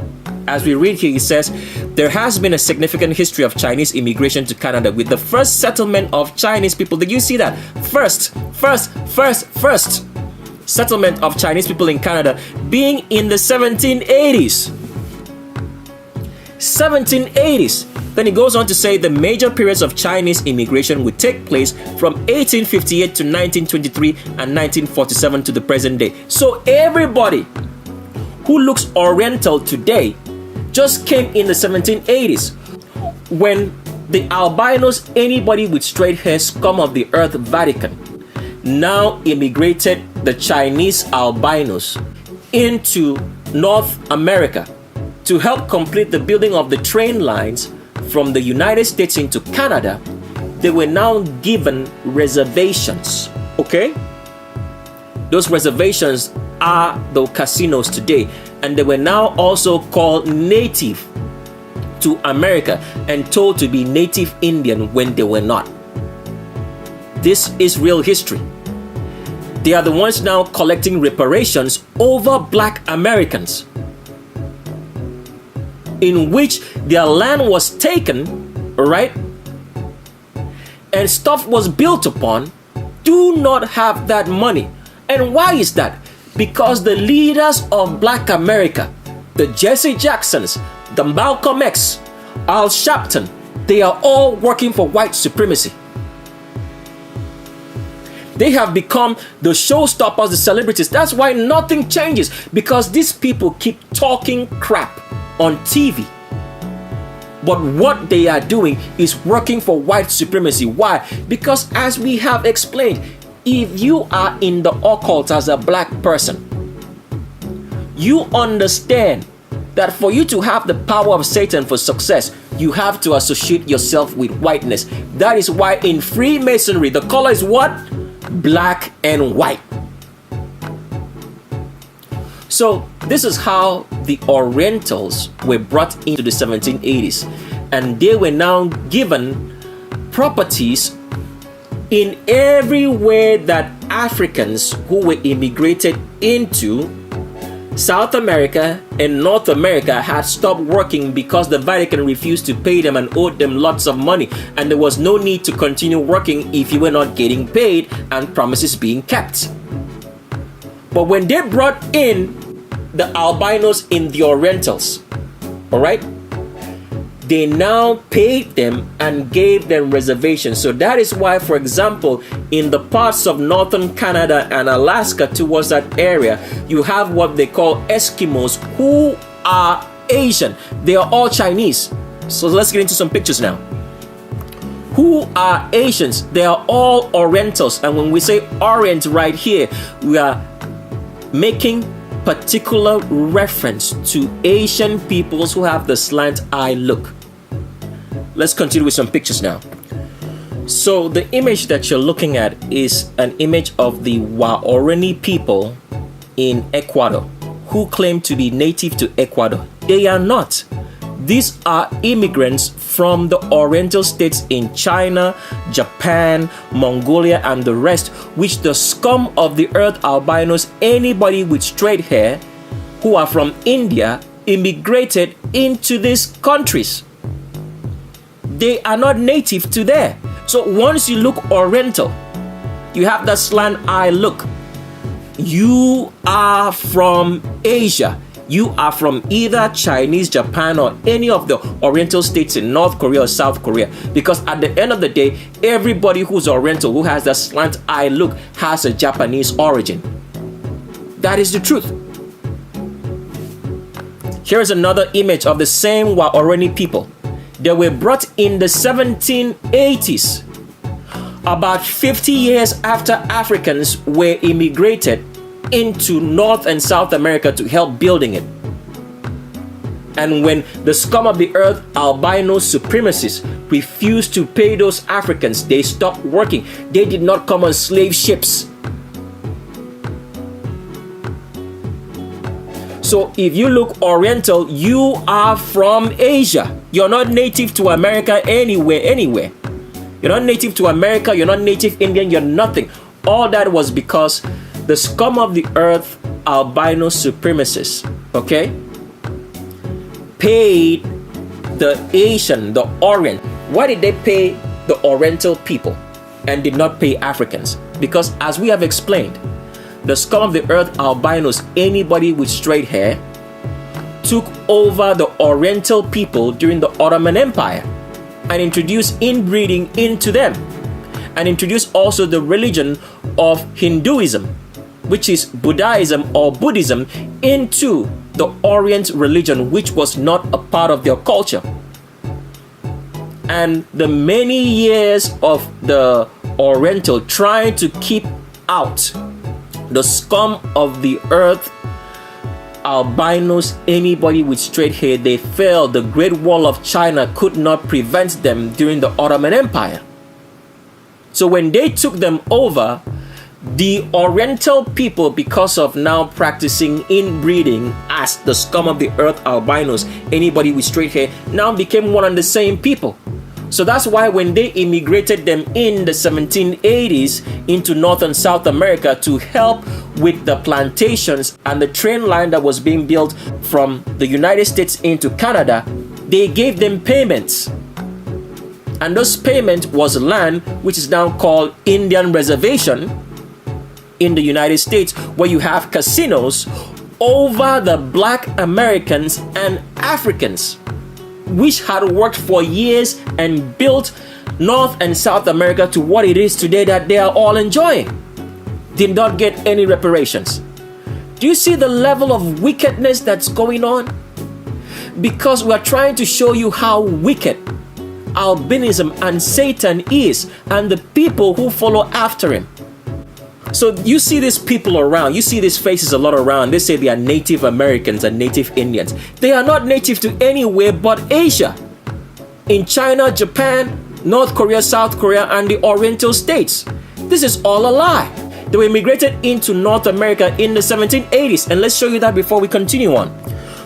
as we read here, it says, there has been a significant history of Chinese immigration to Canada with the first settlement of Chinese people. Did you see that? First settlement of Chinese people in Canada being in the 1780s. 1780s. Then he goes on to say the major periods of Chinese immigration would take place from 1858 to 1923 and 1947 to the present day. So everybody who looks Oriental today just came in the 1780s when the albinos, anybody with straight hair, scum of the earth Vatican, now immigrated the Chinese albinos into North America to help complete the building of the train lines from the United States into Canada. They were now given reservations, okay? Those reservations are the casinos today, and they were now also called native to America and told to be native Indian when they were not. This is real history. They are the ones now collecting reparations over black Americans, in which their land was taken, right? And stuff was built upon, do not have that money. And why is that? Because the leaders of black America, the Jesse Jacksons, the Malcolm X, Al Sharpton, they are all working for white supremacy. They have become the showstoppers, the celebrities. That's why nothing changes, because these people keep talking crap on TV. But what they are doing is working for white supremacy. Why? Because as we have explained, if you are in the occult as a black person, you understand that for you to have the power of Satan for success, you have to associate yourself with whiteness. That is why in Freemasonry, the color is what? Black and white. So this is how the Orientals were brought into the 1780s, and they were now given properties in everywhere that Africans who were immigrated into South America and North America had stopped working because the Vatican refused to pay them and owed them lots of money, and there was no need to continue working if you were not getting paid and promises being kept. But when they brought in the albinos in the Orientals, all right, they now paid them and gave them reservations. So that is why, for example, in the parts of northern Canada and Alaska towards that area, you have what they call Eskimos, who are Asian. They are all Chinese. So let's get into some pictures now. Who are Asians? They are all Orientals. And when we say Orient right here, we are making particular reference to Asian peoples who have the slant eye look. Let's continue with some pictures now. So the image that you're looking at is an image of the Waorani people in Ecuador who claim to be native to Ecuador. They are not. These are immigrants from the Oriental states in China, Japan, Mongolia, and the rest, which the scum of the earth albinos, anybody with straight hair, who are from India, immigrated into these countries. They are not native to there. So once you look Oriental, you have that slant eye look. You are from Asia. You are from either Chinese, Japan, or any of the Oriental states in North Korea or South Korea. Because at the end of the day, everybody who's Oriental, who has that slant eye look, has a Japanese origin. That is the truth. Here's another image of the same Waorani people. They were brought in the 1780s, about 50 years after Africans were immigrated into North and South America to help building it. And when the scum of the earth, albino supremacists, refused to pay those Africans, they stopped working. They did not come on slave ships. So if you look Oriental, you are from Asia. You're not native to America anywhere. You're not native to America, you're not native Indian, you're nothing. All that was because the scum of the earth, albino supremacists, okay, paid the Asian, the Orient? Why did they pay the Oriental people and did not pay Africans? Because as we have explained, the scum of the earth, albinos, anybody with straight hair, took over the Oriental people during the Ottoman Empire and introduced inbreeding into them, and introduced also the religion of Hinduism, which is Buddhism or Buddhism, into the Orient religion, which was not a part of their culture. And the many years of the Oriental trying to keep out the scum of the earth, albinos, anybody with straight hair, they failed. The Great Wall of China could not prevent them during the Ottoman Empire. So when they took them over, the Oriental people, because of now practicing inbreeding as the scum of the earth, albinos, anybody with straight hair, now became one and the same people. So that's why when they immigrated them in the 1780s into North and South America to help with the plantations and the train line that was being built from the United States into Canada, they gave them payments. And those payment was land which is now called Indian Reservation in the United States, where you have casinos over the black Americans and Africans, which had worked for years and built North and South America to what it is today that they are all enjoying. Did not get any reparations. Do you see the level of wickedness that's going on? Because we are trying to show you how wicked albinism and Satan is, and the people who follow after him. So you see these people around, you see these faces a lot around. They say they are Native Americans and Native Indians. They are not native to anywhere but Asia. In China, Japan, North Korea, South Korea, and the Oriental states. This is all a lie. They were immigrated into North America in the 1780s. And let's show you that before we continue on.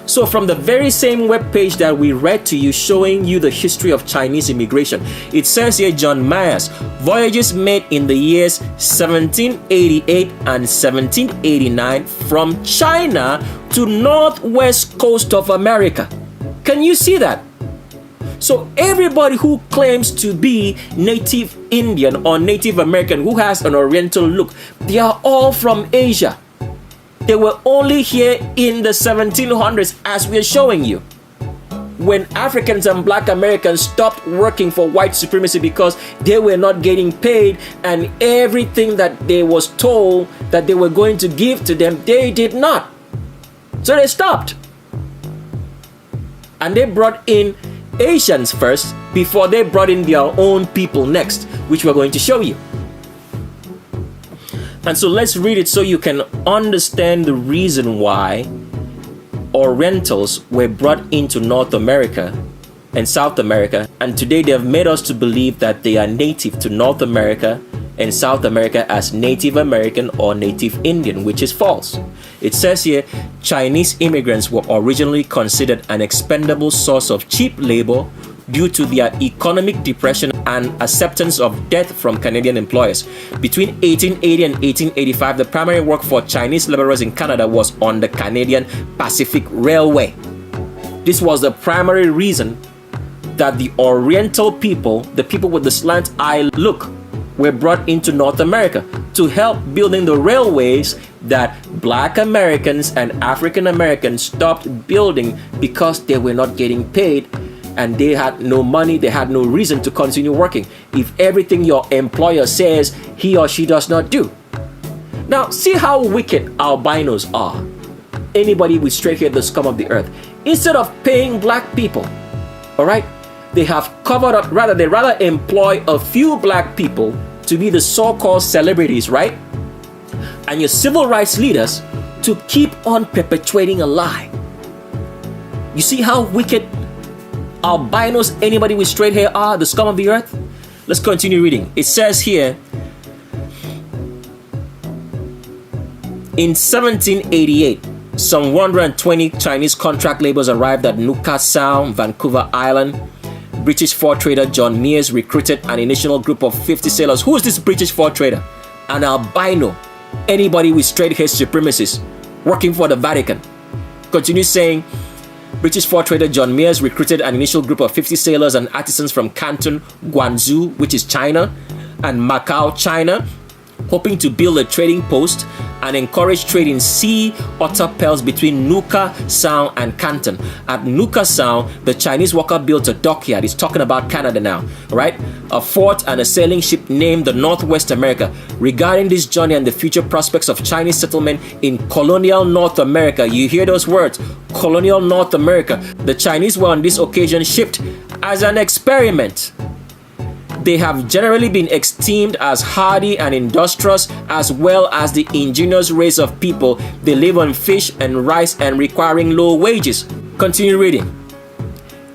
So from the very same webpage that we read to you, showing you the history of Chinese immigration, it says here, John Myers, voyages made in the years 1788 and 1789 from China to northwest coast of America. Can you see that? So everybody who claims to be Native Indian or Native American who has an Oriental look, they are all from Asia. They were only here in the 1700s, as we are showing you, when Africans and black Americans stopped working for white supremacy because they were not getting paid, and everything that they was told that they were going to give to them, they did not. So they stopped. And they brought in Asians first before they brought in their own people next, which we're going to show you. And so let's read it so you can understand the reason why Orientals were brought into North America and South America. And today they have made us to believe that they are native to North America and South America as Native American or Native Indian, which is false. It says here, Chinese immigrants were originally considered an expendable source of cheap labor due to their economic depression and acceptance of debt from Canadian employers. Between 1880 and 1885, the primary work for Chinese laborers in Canada was on the Canadian Pacific Railway. This was the primary reason that the Oriental people, the people with the slant eye look, were brought into North America to help building the railways that black Americans and African Americans stopped building because they were not getting paid. And they had no money, they had no reason to continue working if everything your employer says he or she does not do. Now, see how wicked albinos are. Anybody with straight hair, the scum of the earth. Instead of paying black people, all right, they have covered up, they rather employ a few black people to be the so-called celebrities, right? And your civil rights leaders to keep on perpetuating a lie. You see how wicked albinos, anybody with straight hair, are the scum of the earth? Let's continue reading. It says here, in 1788, some 120 Chinese contract laborers arrived at Nootka Sound, Vancouver Island. British fur trader John Mears recruited an initial group of 50 sailors. Who is this British fur trader? An albino, anybody with straight hair supremacist, working for the Vatican. Continue saying, British fur trader John Mears recruited an initial group of 50 sailors and artisans from Canton, Guangzhou, which is China, and Macau, China, hoping to build a trading post and encourage trade in sea otter pearls between Nuka Sound and Canton. At Nuka Sound, the Chinese worker built a dockyard. He's talking about Canada now, right? A fort and a sailing ship named the Northwest America. Regarding this journey and the future prospects of Chinese settlement in colonial North America, you hear those words, colonial North America. The Chinese were on this occasion shipped as an experiment. They have generally been esteemed as hardy and industrious, as well as the ingenious race of people. They live on fish and rice and requiring low wages. Continue reading.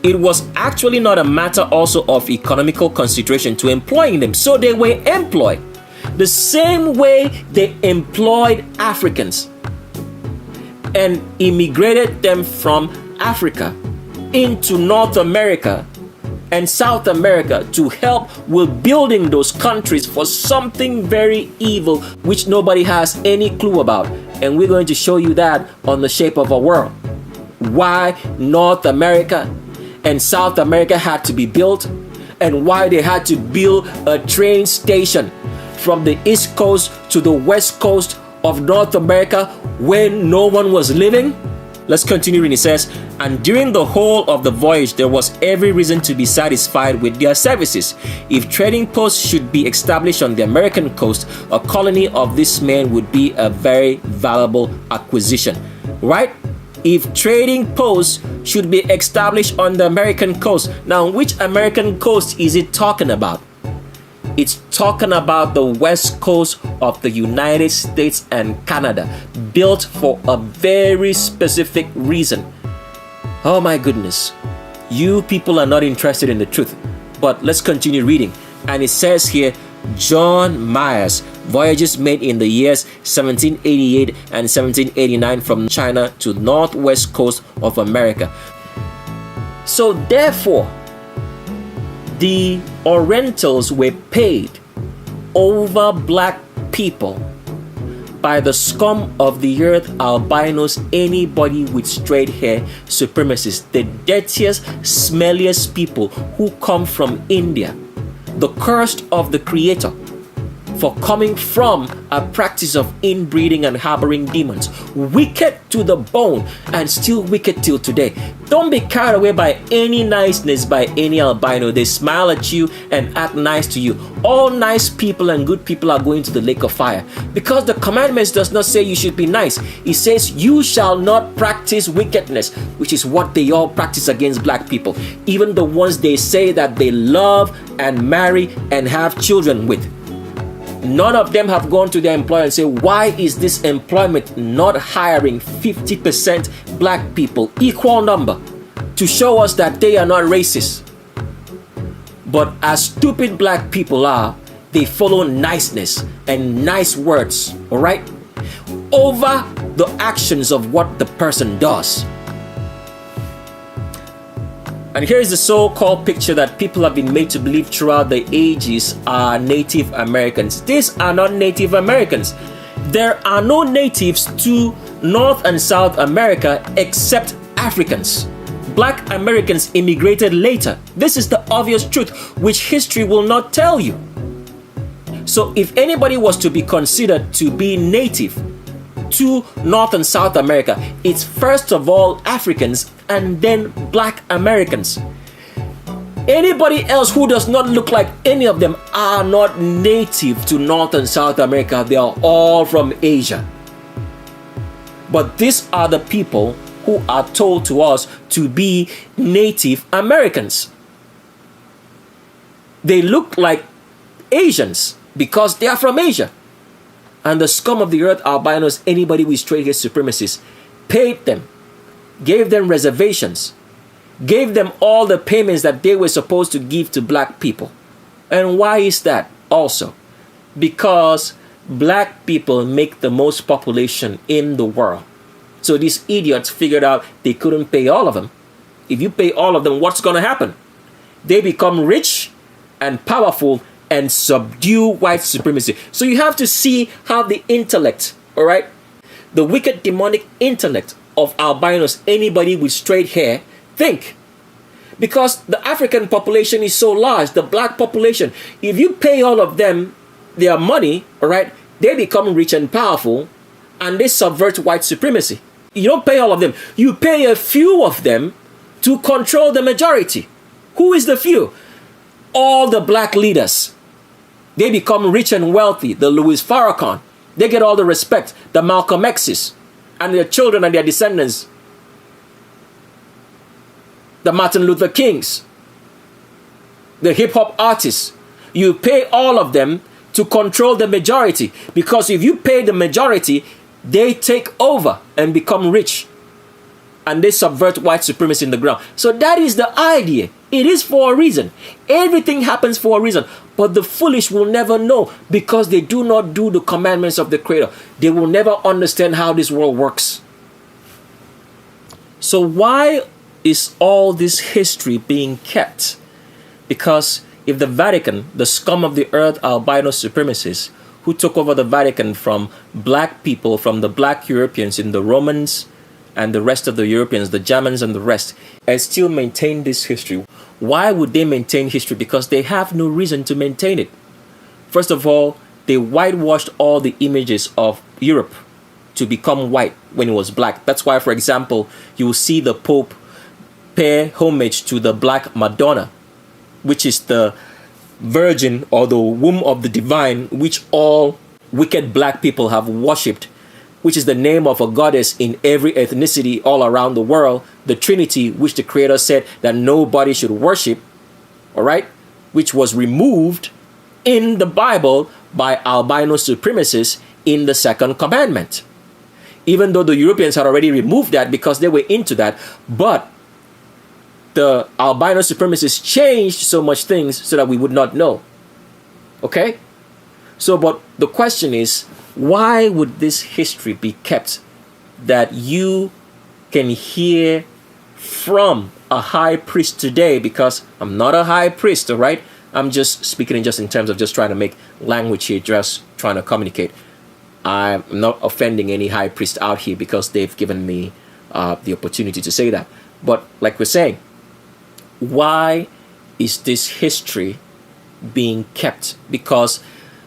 It was actually not a matter also of economical consideration to employing them, so they were employed the same way they employed Africans and immigrated them from Africa into North America and South America to help with building those countries for something very evil which nobody has any clue about. And we're going to show you that on The Shape of a World. Why North America and South America had to be built, and why they had to build a train station from the East Coast to the West Coast of North America when no one was living. Let's continue reading. It says, and during the whole of the voyage, there was every reason to be satisfied with their services. If trading posts should be established on the American coast, a colony of these men would be a very valuable acquisition. Right? If trading posts should be established on the American coast. Now, which American coast is it talking about? It's talking about the west coast of the United States and Canada, built for a very specific reason. Oh my goodness. You people are not interested in the truth. But let's continue reading. And it says here, John Mears, voyages made in the years 1788 and 1789 from China to northwest coast of America. So therefore, the Orientals were paid over black people by the scum of the earth, albinos, anybody with straight hair, supremacists, the dirtiest, smelliest people who come from India, the cursed of the Creator, for coming from a practice of inbreeding and harboring demons, wicked to the bone and still wicked till today. Don't be carried away by any niceness by any albino. They smile at you and act nice to you. All nice people and good people are going to the lake of fire, because the commandments does not say you should be nice. It says you shall not practice wickedness, which is what they all practice against black people, even the ones they say that they love and marry and have children with. None of them have gone to their employer and say, why is this employment not hiring 50% black people, equal number, to show us that they are not racist? But as stupid black people are, they follow niceness and nice words, all right, over the actions of what the person does. And here is the so-called picture that people have been made to believe throughout the ages are Native Americans. These are not Native Americans. There are no natives to North and South America except Africans. Black Americans immigrated later. This is the obvious truth, which history will not tell you. So if anybody was to be considered to be native to North and South America, it's first of all Africans and then Black Americans. Anybody else who does not look like any of them are not native to North and South America. They are all from Asia. But these are the people who are told to us to be Native Americans. They look like Asians because they are from Asia. And the scum of the earth, albinos, anybody with straight hair supremacists, paid them, gave them reservations, gave them all the payments that they were supposed to give to black people. And why is that also? Because black people make the most population in the world. So these idiots figured out they couldn't pay all of them. If you pay all of them, what's going to happen? They become rich and powerful and subdue white supremacy. So you have to see how the intellect, all right, the wicked demonic intellect of albinos anybody with straight hair think. Because the African population is so large, the black population, if you pay all of them their money, all right, they become rich and powerful, and they subvert white supremacy. You don't pay all of them. You pay a few of them to control the majority. Who is the few? All the black leaders. They become rich and wealthy. The Louis Farrakhan. They get all the respect. The Malcolm X's and their children and their descendants. The Martin Luther Kings. The hip-hop artists. You pay all of them to control the majority. Because if you pay the majority, they take over and become rich. And they subvert white supremacy in the ground. So that is the idea. It is for a reason. Everything happens for a reason. But the foolish will never know because they do not do the commandments of the Creator. They will never understand how this world works. So why is all this history being kept? Because if the Vatican, the scum of the earth albino supremacists, who took over the Vatican from black people, from the black Europeans in the Romans and the rest of the Europeans, the Germans and the rest, and still maintain this history. Why would they maintain history? Because they have no reason to maintain it. First of all, they whitewashed all the images of Europe to become white when it was black. That's why, for example, you will see the Pope pay homage to the black Madonna, which is the virgin or the womb of the divine, which all wicked black people have worshipped, which is the name of a goddess in every ethnicity all around the world, the Trinity, which the Creator said that nobody should worship, all right, which was removed in the Bible by albino supremacists in the second commandment. Even though the Europeans had already removed that because they were into that, but the albino supremacists changed so much things so that we would not know. Okay? So, but the question is, why would this history be kept that you can hear from a high priest today? Because I'm not a high priest, all right? I'm just speaking in terms of just trying to make language here, just trying to communicate. I'm not offending any high priest out here because they've given me the opportunity to say that. But like we're saying, why is this history being kept? Because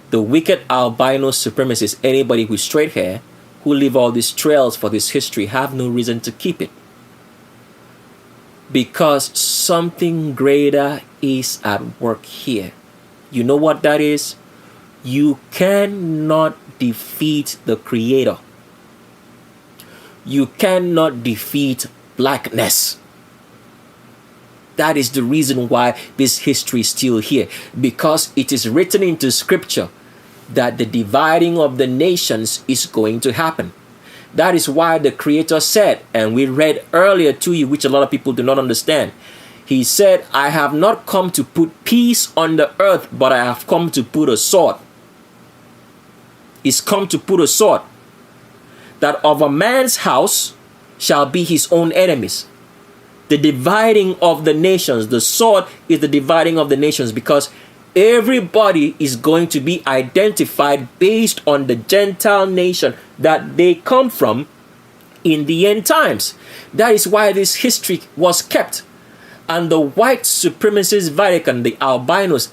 the wicked albino supremacists, anybody with straight hair, who leave all these trails for this history, have no reason to keep it. Because something greater is at work here. You know what that is? You cannot defeat the Creator. You cannot defeat blackness. That is the reason why this history is still here. Because it is written into Scripture that the dividing of the nations is going to happen. That is why the Creator said, and we read earlier to you, which a lot of people do not understand. He said, I have not come to put peace on the earth, but I have come to put a sword. He's come to put a sword. That of a man's house shall be his own enemies. The dividing of the nations, the sword is the dividing of the nations, because everybody is going to be identified based on the Gentile nation that they come from in the end times. That is why this history was kept. And the white supremacist Vatican, the albinos,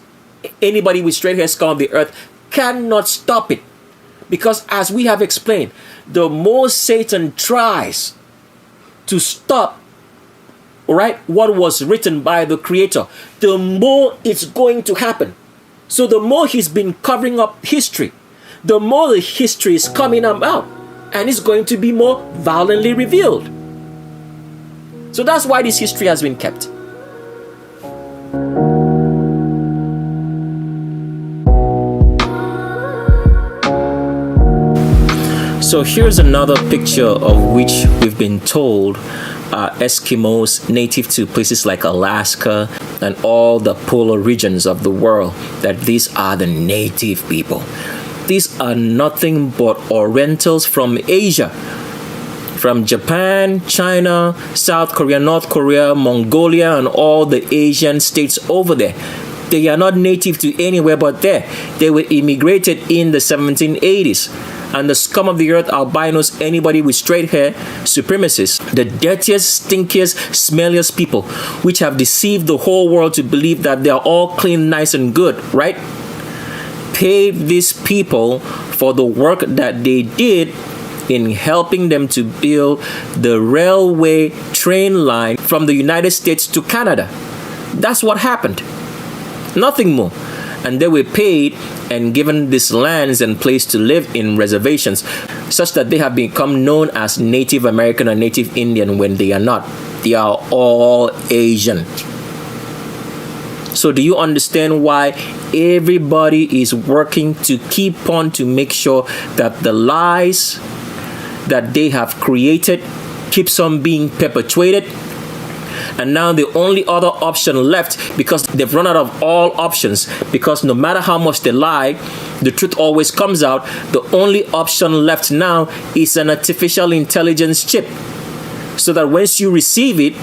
anybody with straight hair scum of the earth, cannot stop it. Because as we have explained, the more Satan tries to stop, right, what was written by the Creator, the more it's going to happen. So the more he's been covering up history, the more the history is coming out, and it's going to be more violently revealed. So that's why this history has been kept. So here's another picture of which we've been told Eskimos native to places like Alaska and all the polar regions of the world, that these are the native people. These are nothing but Orientals from Asia, from Japan, China, South Korea, North Korea, Mongolia, and all the Asian states over there. They are not native to anywhere but there. They were immigrated in the 1780s. and the scum of the earth, albinos, anybody with straight hair, supremacists, the dirtiest, stinkiest, smelliest people, which have deceived the whole world to believe that they are all clean, nice, and good, right? Paid these people for the work that they did in helping them to build the railway train line from the United States to Canada. That's what happened. Nothing more. And they were paid and given these lands and place to live in reservations, such that they have become known as Native American or Native Indian when they are not. They are all Asian. So do you understand why everybody is working to keep on to make sure that the lies that they have created keeps on being perpetuated? And now the only other option left, because they've run out of all options, because no matter how much they lie, the truth always comes out. The only option left now is an artificial intelligence chip, so that once you receive it,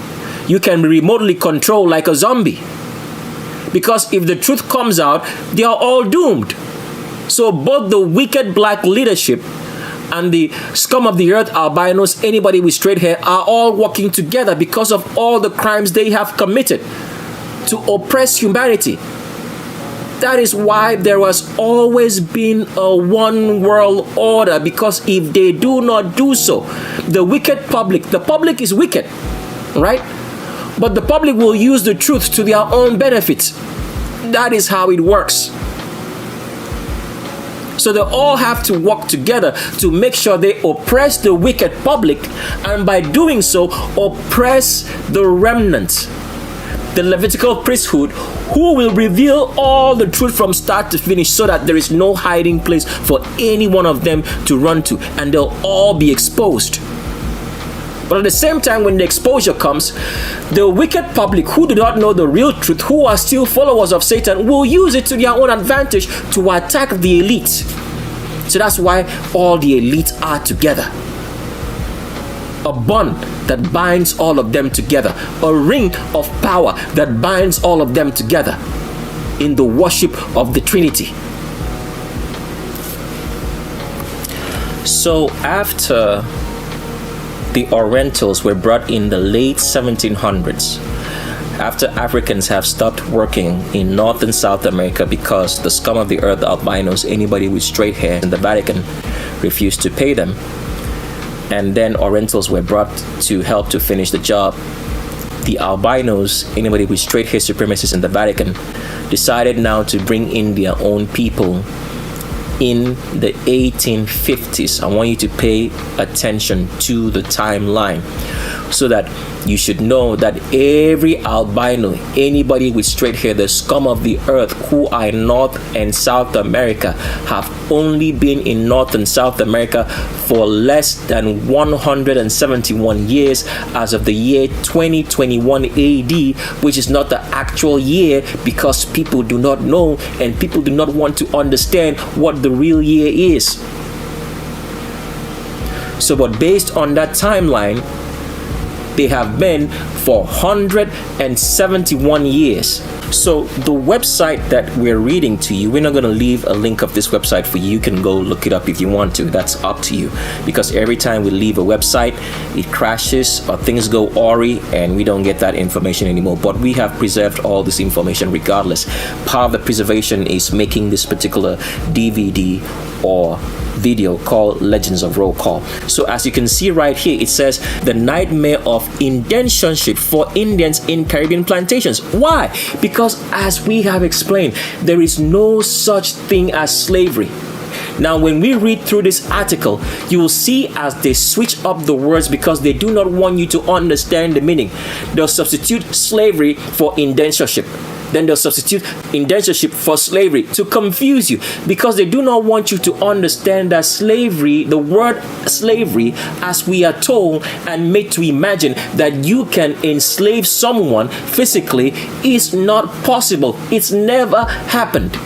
you can be remotely controlled like a zombie. Because if the truth comes out, they are all doomed. So both the wicked black leadership and the scum of the earth, albinos, anybody with straight hair, are all working together because of all the crimes they have committed to oppress humanity. That is why there has always been a one world order, because if they do not do so, the wicked public, the public is wicked, right? But the public will use the truth to their own benefit. That is how it works. So they all have to work together to make sure they oppress the wicked public, and by doing so, oppress the remnant, the Levitical priesthood, who will reveal all the truth from start to finish, so that there is no hiding place for any one of them to run to, and they'll all be exposed. But at the same time, when the exposure comes, the wicked public who do not know the real truth, who are still followers of Satan, will use it to their own advantage to attack the elite. So that's why all the elites are together. A bond that binds all of them together. A ring of power that binds all of them together in the worship of the Trinity. So after the Orientals were brought in the late 1700s, after Africans have stopped working in North and South America because the scum of the earth, albinos, anybody with straight hair in the Vatican, refused to pay them, and then Orientals were brought to help to finish the job, the albinos, anybody with straight hair supremacists in the Vatican, decided now to bring in their own people in the 1850s. I want you to pay attention to the timeline, so that you should know that every albino, anybody with straight hair, the scum of the earth who are in North and South America, have only been in North and South America for less than 171 years as of the year 2021 AD, which is not the actual year, because people do not know and people do not want to understand what the real year is. So, but based on that timeline, they have been for 171 years. So the website that we're reading to you, we're not going to leave a link of this website for you. You can go look it up if you want to. That's up to you, because every time we leave a website, it crashes or things go awry and we don't get that information anymore. But we have preserved all this information regardless. Part of the preservation is making this particular DVD or video called Legends of Roll Call. So as you can see right here, it says the nightmare of indentureship for Indians in Caribbean plantations. Why? Because as we have explained, there is no such thing as slavery. Now, when we read through this article, you will see as they switch up the words, because they do not want you to understand the meaning. They'll substitute slavery for indentureship. Then they'll substitute indentureship for slavery to confuse you, because they do not want you to understand that slavery, the word slavery, as we are told and made to imagine that you can enslave someone physically, is not possible. It's never happened.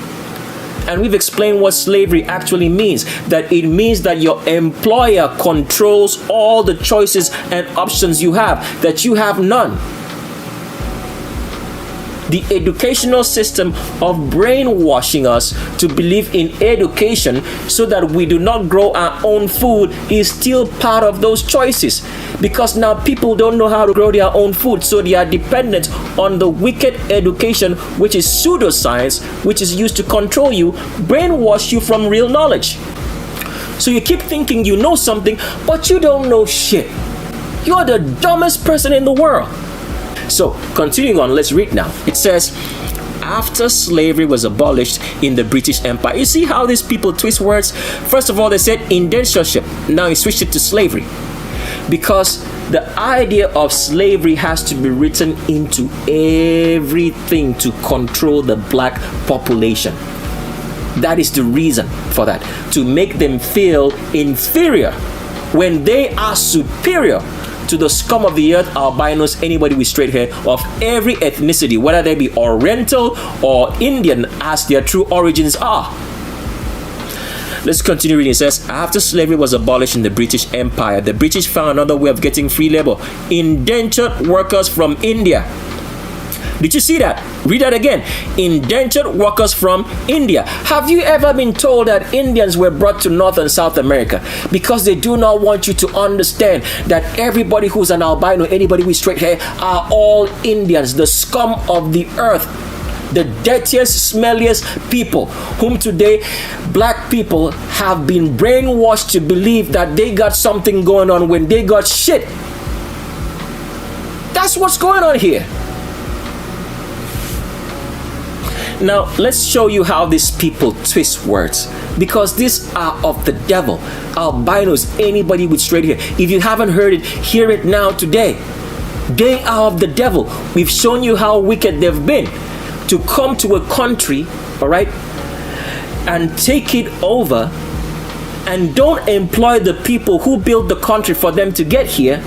And we've explained what slavery actually means. That it means that your employer controls all the choices and options you have, that you have none. the educational system of brainwashing us to believe in education so that we do not grow our own food is still part of those choices. Because now people don't know how to grow their own food, so they are dependent on the wicked education, which is pseudoscience, which is used to control you, brainwash you from real knowledge. So you keep thinking you know something, but you don't know shit. You're the dumbest person in the world. So, continuing on, let's read now. It says, after slavery was abolished in the British Empire. You see how these people twist words? First of all, they said indentureship. Now he switched it to slavery. Because the idea of slavery has to be written into everything to control the black population. That is the reason for that. To make them feel inferior when they are superior to the scum of the earth, albinos, anybody with straight hair of every ethnicity, whether they be Oriental or Indian, as their true origins are. Let's continue reading. It says, after slavery was abolished in the British Empire, the British found another way of getting free labor: indentured workers from India. Did you see that? Read that again. Indentured workers from India. Have you ever been told that Indians were brought to North and South America because they do not want you to understand that everybody who's an albino, anybody with straight hair, are all Indians, the scum of the earth, the dirtiest, smelliest people, whom today black people have been brainwashed to believe that they got something going on when they got shit. That's what's going on here. Now, let's show you how these people twist words, because these are of the devil. Albinos, anybody with straight hair. If you haven't heard it, hear it now today. They are of the devil. We've shown you how wicked they've been to come to a country, all right, and take it over, and don't employ the people who built the country for them to get here.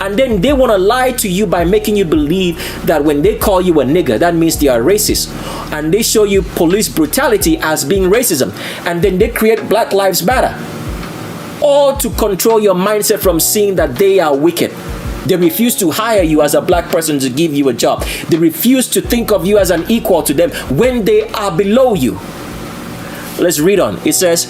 And then they want to lie to you by making you believe that when they call you a nigger, that means they are racist. And they show you police brutality as being racism. And then they create Black Lives Matter. All to control your mindset from seeing that they are wicked. They refuse to hire you as a black person to give you a job. They refuse to think of you as an equal to them when they are below you. Let's read on. It says,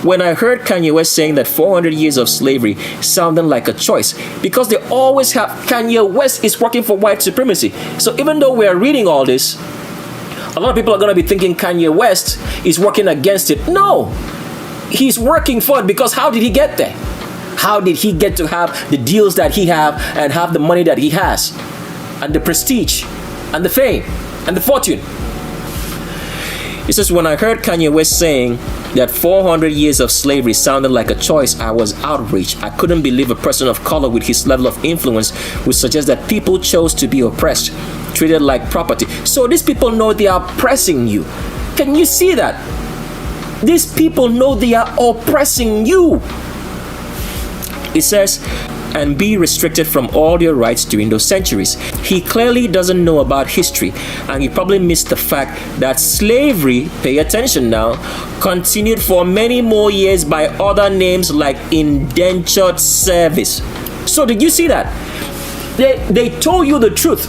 when I heard Kanye West saying that 400 years of slavery sounded like a choice, because they always have, Kanye West is working for white supremacy. So even though we are reading all this, a lot of people are going to be thinking Kanye West is working against it. No, he's working for it, because how did he get there? How did he get to have the deals that he have and have the money that he has and the prestige and the fame and the fortune? It says, when I heard Kanye West saying that 400 years of slavery sounded like a choice, I was outraged. I couldn't believe a person of color with his level of influence would suggest that people chose to be oppressed, treated like property. So these people know they are oppressing you. Can you see that? These people know they are oppressing you. It says, and be restricted from all your rights during those centuries. He clearly doesn't know about history, and he probably missed the fact that slavery, pay attention now, continued for many more years by other names like indentured service. So did you see that? They told you the truth,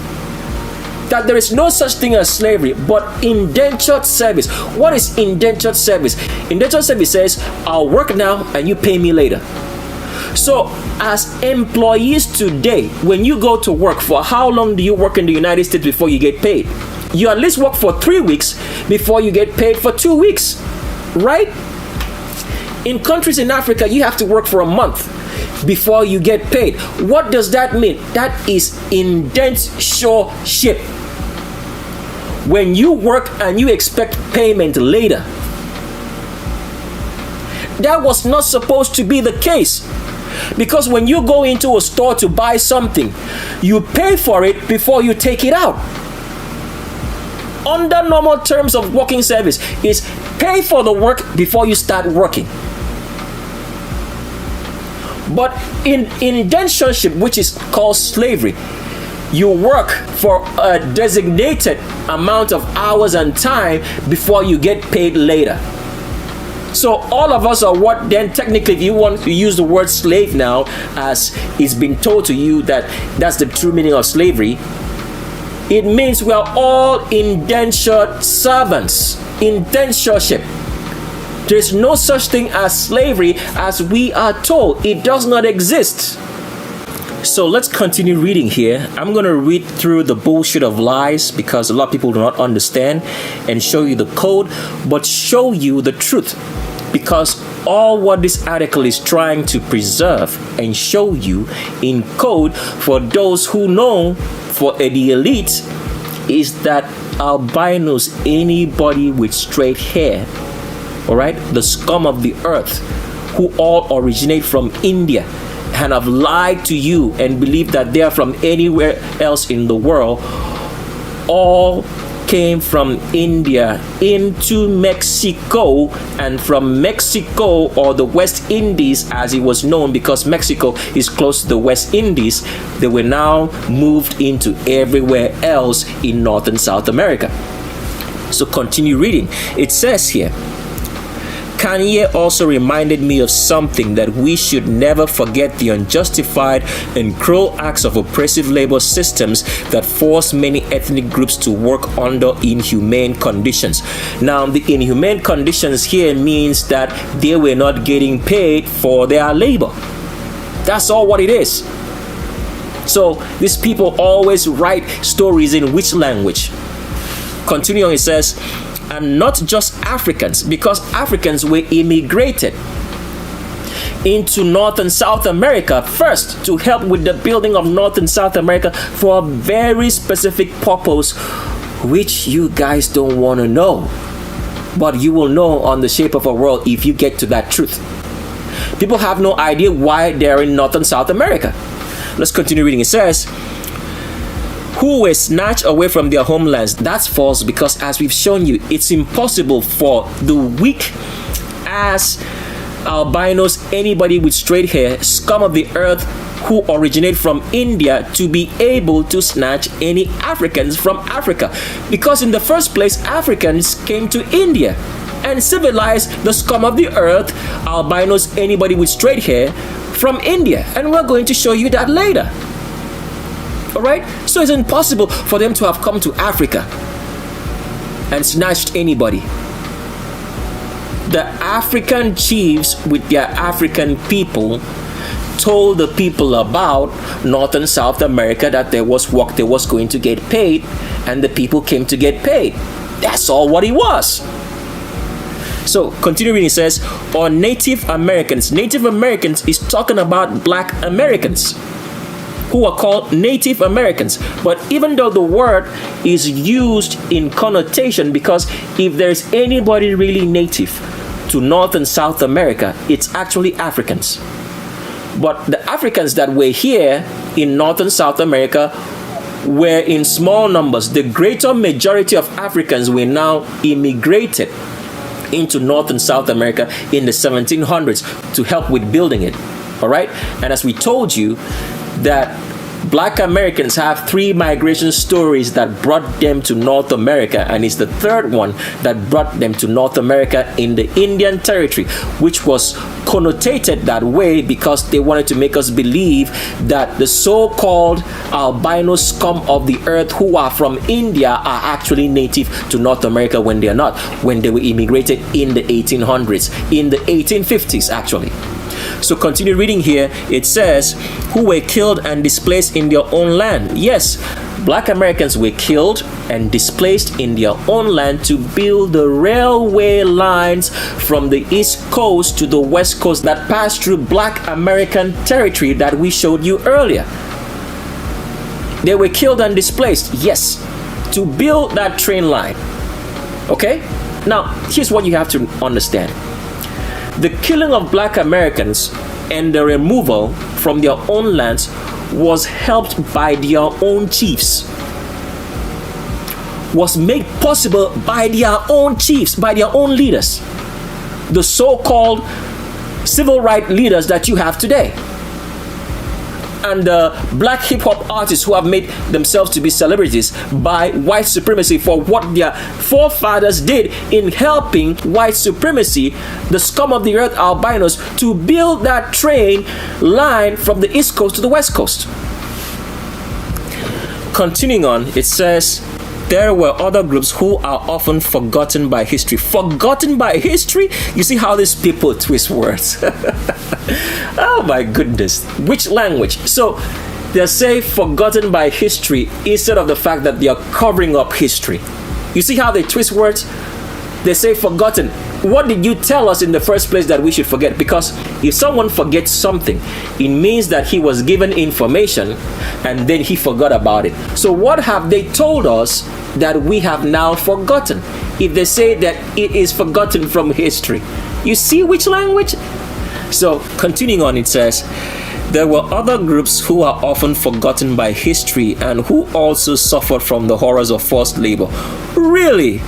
that there is no such thing as slavery, but indentured service. What is indentured service? Indentured service says, I'll work now and you pay me later. So, as employees today, when you go to work, for how long do you work in the United States before you get paid? You at least work for 3 weeks before you get paid for 2 weeks, right? In countries in Africa, you have to work for a month before you get paid. What does that mean? That is indentureship. When you work and you expect payment later. That was not supposed to be the case. Because when you go into a store to buy something, you pay for it before you take it out. Under normal terms of working service is pay for the work before you start working. But in indentureship, which is called slavery, you work for a designated amount of hours and time before you get paid later. So all of us are what then technically, if you want to use the word slave now, as it's been told to you that that's the true meaning of slavery, It means we are all indentured servants, indentureship. There is no such thing as slavery as we are told. It does not exist. So let's continue reading here. I'm going to read through the bullshit of lies because a lot of people do not understand and show you the code, but show you the truth. Because all what this article is trying to preserve and show you in code for those who know, for the elite, is that albinos, anybody with straight hair, all right, the scum of the earth, who all originate from India and have lied to you and believe that they are from anywhere else in the world, all came from India into Mexico, and from Mexico, or the West Indies as it was known, because Mexico is close to the West Indies, they were now moved into everywhere else in North and South America. So continue reading. It says here, Kanye also reminded me of something, that we should never forget the unjustified and cruel acts of oppressive labor systems that force many ethnic groups to work under inhumane conditions. Now, the inhumane conditions here means that they were not getting paid for their labor. That's all what it is. So these people always write stories in which language? Continuing, it says, and not just Africans, because Africans were immigrated into North and South America first to help with the building of North and South America for a very specific purpose, which you guys don't want to know. But you will know on The Shape of a World if you get to that truth. People have no idea why they're in North and South America. Let's continue reading. It says, who were snatched away from their homelands. That's false, because as we've shown you, it's impossible for the weak ass albinos, anybody with straight hair, scum of the earth who originate from India, to be able to snatch any Africans from Africa. Because in the first place, Africans came to India and civilized the scum of the earth, albinos, anybody with straight hair, from India. And we're going to show you that later. Alright? So it's impossible for them to have come to Africa and snatched anybody. The African chiefs with their African people told the people about North and South America that there was work, they was going to get paid, and the people came to get paid. That's all what it was. So continuing, it says, or Native Americans. Native Americans is talking about black Americans, who are called Native Americans. But even though the word is used in connotation, because if there's anybody really native to North and South America, it's actually Africans. But the Africans that were here in North and South America were in small numbers. The greater majority of Africans were now immigrated into North and South America in the 1700s to help with building it. All right? And as we told you, that black Americans have 3 migration stories that brought them to North America, and it's the third one that brought them to North America in the Indian Territory, which was connotated that way because they wanted to make us believe that the so-called albino scum of the earth who are from India are actually native to North America, when they are not, when they were immigrated in the 1800s, in the 1850s actually. So continue reading here. It says, who were killed and displaced in their own land. Yes, black Americans were killed and displaced in their own land to build the railway lines from the East Coast to the West Coast that passed through black American territory that we showed you earlier. They were killed and displaced, yes, to build that train line. Okay? Now, here's what you have to understand. The killing of black Americans and the removal from their own lands was helped by their own chiefs. Was made possible by their own chiefs, by their own leaders. The so-called civil rights leaders that you have today. And the black hip-hop artists who have made themselves to be celebrities by white supremacy for what their forefathers did in helping white supremacy, the scum of the earth albinos, to build that train line from the East Coast to the West Coast. continuing on, it says, there were other groups who are often forgotten by history. Forgotten by history? You see how these people twist words. Oh my goodness. Which language? So they say forgotten by history instead of the fact that they are covering up history. You see how they twist words? They say forgotten. What did you tell us in the first place that we should forget? Because if someone forgets something, it means that he was given information and then he forgot about it. So what have they told us that we have now forgotten? If they say that it is forgotten from history. You see which language? So continuing on, it says, there were other groups who are often forgotten by history and who also suffered from the horrors of forced labor. Really?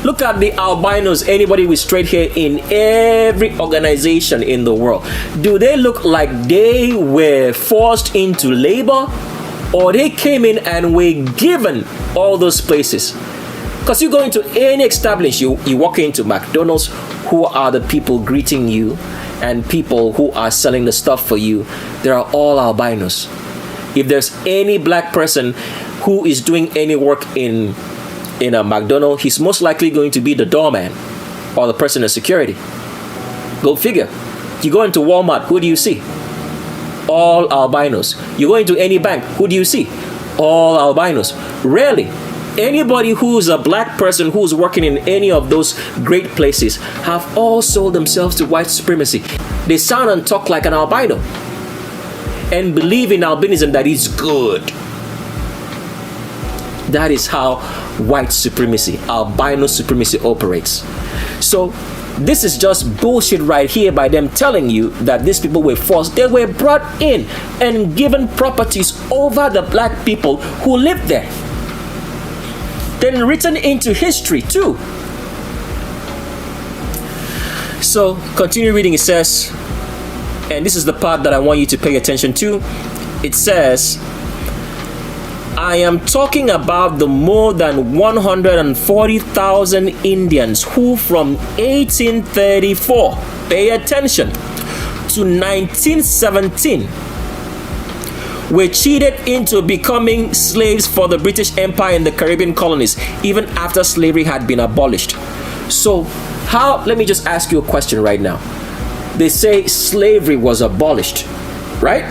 Look at the albinos, anybody with straight hair in every organization in the world. Do they look like they were forced into labor? Or they came in and were given all those places? Because you go into any establishment, you walk into McDonald's, who are the people greeting you and people who are selling the stuff for you? They are all albinos. If there's any black person who is doing any work in a McDonald's, he's most likely going to be the doorman or the person in security. Go figure. You go into Walmart, who do you see? All albinos. You go into any bank, who do you see? All albinos. Rarely. Anybody who's a black person who's working in any of those great places have all sold themselves to white supremacy. They sound and talk like an albino and believe in albinism that is good. That is how white supremacy, albino supremacy operates. So this is just bullshit right here by them telling you that these people were forced. They were brought in and given properties over the black people who lived there. Then written into history too. So continue reading. It says, and this is the part that I want you to pay attention to. It says, I am talking about the more than 140,000 Indians who from 1834, pay attention, to 1917 were cheated into becoming slaves for the British Empire and the Caribbean colonies, even after slavery had been abolished. So let me just ask you a question right now. They say slavery was abolished, right?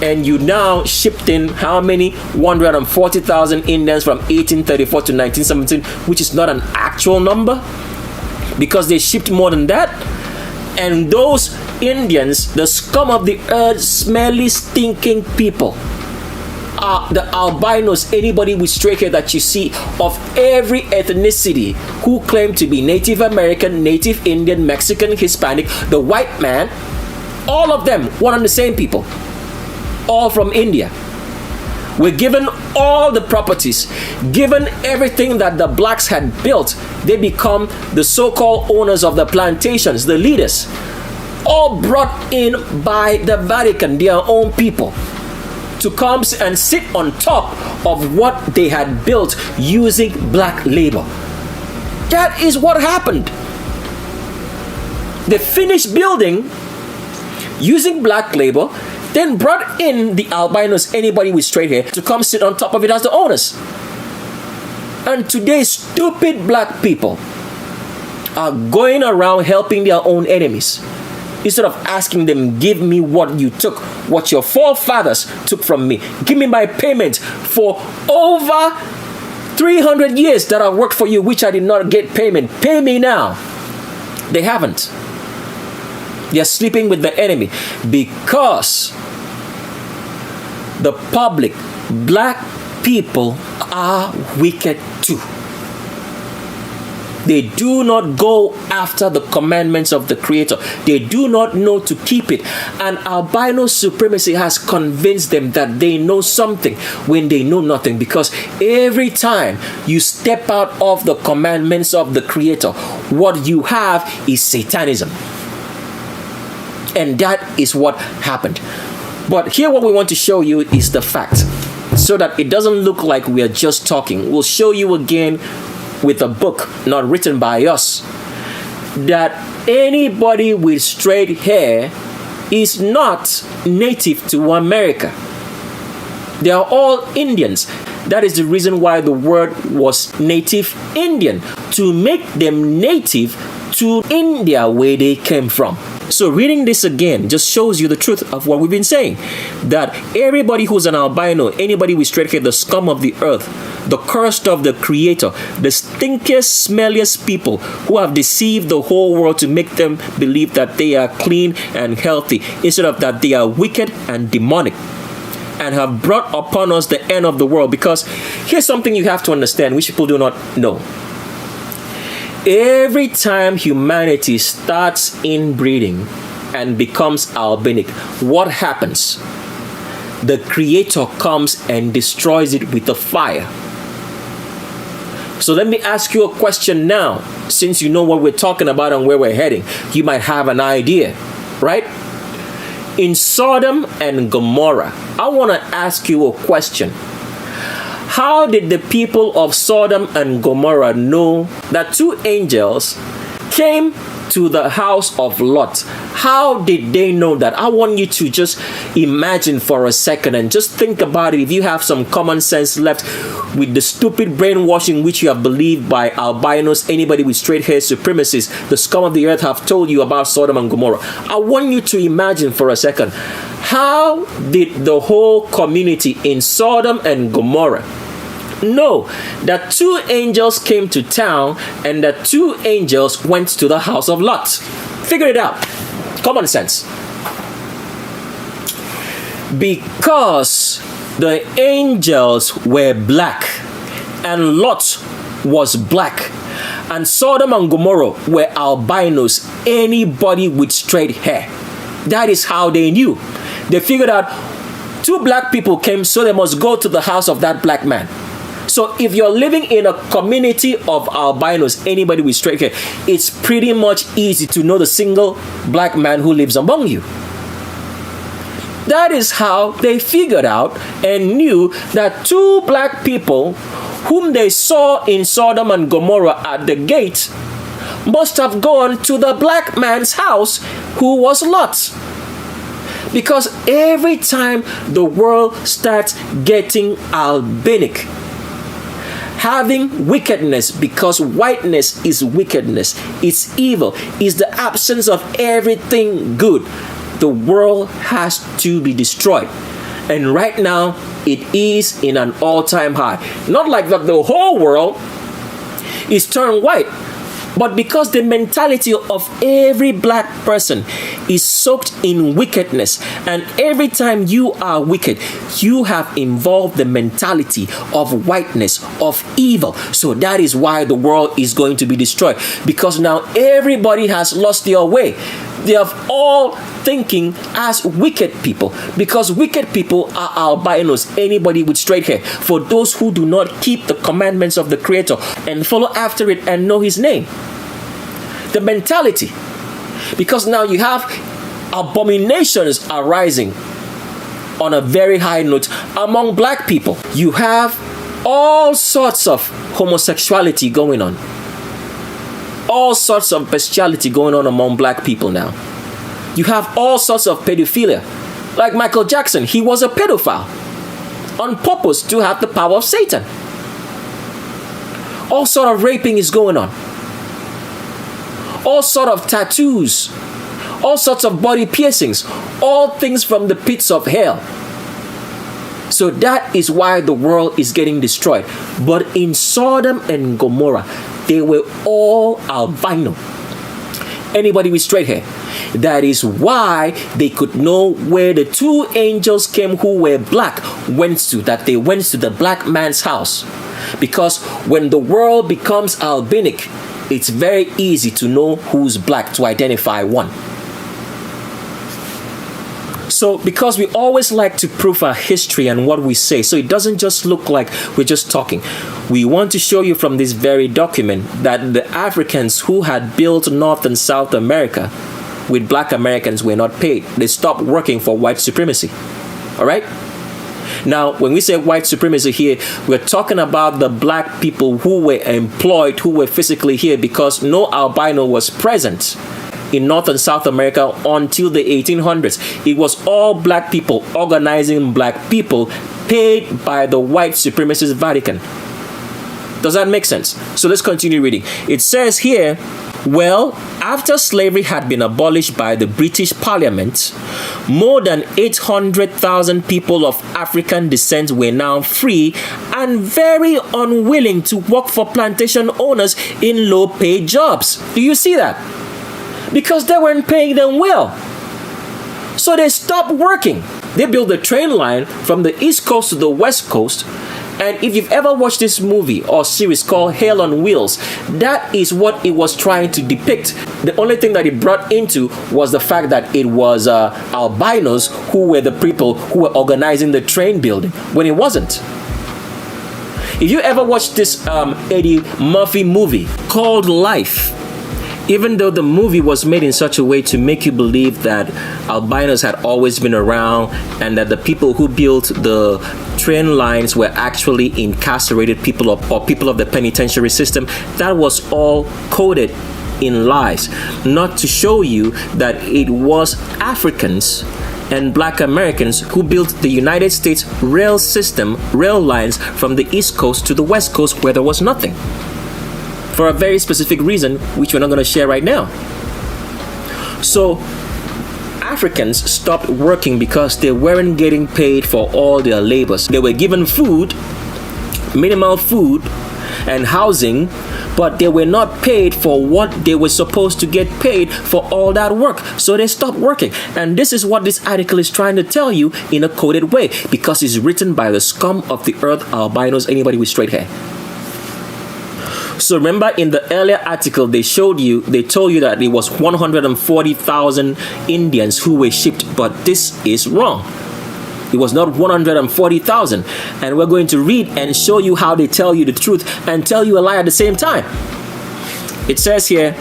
And you now shipped in how many? 140,000 Indians from 1834 to 1917, which is not an actual number because they shipped more than that. And those Indians, the scum of the earth, smelly, stinking people, are the albinos, anybody with straight hair that you see of every ethnicity who claim to be Native American, Native Indian, Mexican, Hispanic, the white man, all of them, one and the same people. All from India. We're given all the properties, given everything that the blacks had built. They become the so-called owners of the plantations, the leaders, all brought in by the Vatican, their own people, to come and sit on top of what they had built using black labor. That is what happened. They finished building using black labor, then brought in the albinos, anybody with straight hair, to come sit on top of it as the owners. And today, stupid black people are going around helping their own enemies instead of asking them, give me what you took, what your forefathers took from me. Give me my payment for over 300 years that I worked for you, which I did not get payment. Pay me now. They haven't. They are sleeping with the enemy because the public, black people, are wicked too. They do not go after the commandments of the Creator. They do not know to keep it. And albino supremacy has convinced them that they know something when they know nothing. Because every time you step out of the commandments of the Creator, what you have is Satanism. And that is what happened. But here what we want to show you is the fact, so that it doesn't look like we are just talking. We'll show you again with a book not written by us that anybody with straight hair is not native to America. They are all Indians. That is the reason why the word was native Indian, to make them native to India where they came from. So reading this again just shows you the truth of what we've been saying, that everybody who's an albino, anybody with straight hair, the scum of the earth, the cursed of the creator, the stinkiest, smelliest people who have deceived the whole world to make them believe that they are clean and healthy, instead of that they are wicked and demonic, and have brought upon us the end of the world. Because here's something you have to understand, which people do not know. Every time humanity starts inbreeding and becomes albinic, what happens? The Creator comes and destroys it with a fire. So let me ask you a question now. Since you know what we're talking about and where we're heading, you might have an idea, right? In Sodom and Gomorrah, I want to ask you a question. How did the people of Sodom and Gomorrah know that two angels came to the house of Lot? How did they know that? I want you to just imagine for a second and just think about it. If you have some common sense left with the stupid brainwashing which you have believed by albinos, anybody with straight hair, supremacists, the scum of the earth have told you about Sodom and Gomorrah. I want you to imagine for a second. How did the whole community in Sodom and Gomorrah know that two angels came to town and that two angels went to the house of Lot? Figure it out. Common sense. Because the angels were black and Lot was black, and Sodom and Gomorrah were albinos, anybody with straight hair. That is how they knew. They figured out two black people came, so they must go to the house of that black man. So if you're living in a community of albinos, anybody with straight hair, it's pretty much easy to know the single black man who lives among you. That is how they figured out and knew that two black people whom they saw in Sodom and Gomorrah at the gate must have gone to the black man's house, who was Lot. Because every time the world starts getting albinic, having wickedness, because whiteness is wickedness, it's evil, is the absence of everything good, the world has to be destroyed. And right now, it is in an all-time high. Not like that the whole world is turned white, but because the mentality of every black person is soaked in wickedness, and every time you are wicked, you have involved the mentality of whiteness, of evil. So that is why the world is going to be destroyed, because now everybody has lost their way. They are all thinking as wicked people, because wicked people are albinos, anybody with straight hair. For those who do not keep the commandments of the Creator and follow after it and know His name. The mentality. Because now you have abominations arising on a very high note among black people. You have all sorts of homosexuality going on. All sorts of bestiality going on among black people now. You have all sorts of pedophilia. Like Michael Jackson, he was a pedophile on purpose to have the power of Satan. All sort of raping is going on. All sort of tattoos. All sorts of body piercings. All things from the pits of hell. So that is why the world is getting destroyed. But in Sodom and Gomorrah, they were all albino. Anybody with straight hair. That is why they could know where the two angels came who were black went to. That they went to the black man's house. Because when the world becomes albinic, it's very easy to know who's black, to identify one. So, because we always like to prove our history and what we say, so it doesn't just look like we're just talking. We want to show you from this very document that the Africans who had built North and South America with black Americans were not paid. They stopped working for white supremacy. All right? Now, when we say white supremacy here, we're talking about the black people who were employed, who were physically here, because no albino was present in North and South America until the 1800s. It was all black people organizing black people paid by the white supremacist Vatican. Does that make sense? So let's continue reading. It says here, well, after slavery had been abolished by the British Parliament, more than 800,000 people of African descent were now free and very unwilling to work for plantation owners in low-paid jobs. Do you see that? Because they weren't paying them well. So they stopped working. They built a train line from the East Coast to the West Coast. And if you've ever watched this movie or series called Hell on Wheels, that is what it was trying to depict. The only thing that it brought into was the fact that it was albinos who were the people who were organizing the train building, when it wasn't. If you ever watched this Eddie Murphy movie called Life, even though the movie was made in such a way to make you believe that albinos had always been around and that the people who built the train lines were actually incarcerated people or people of the penitentiary system, that was all coded in lies, not to show you that it was Africans and Black Americans who built the United States rail system, rail lines from the East Coast to the West Coast where there was nothing. For a very specific reason, which we're not going to share right now. So, Africans stopped working because they weren't getting paid for all their labors. They were given food, minimal food, and housing, but they were not paid for what they were supposed to get paid for all that work. So they stopped working. And this is what this article is trying to tell you in a coded way, because it's written by the scum of the earth, albinos, anybody with straight hair. So remember in the earlier article they told you that it was 140,000 Indians who were shipped, but this is wrong. It was not 140,000. And we're going to read and show you how they tell you the truth and tell you a lie at the same time. It says here,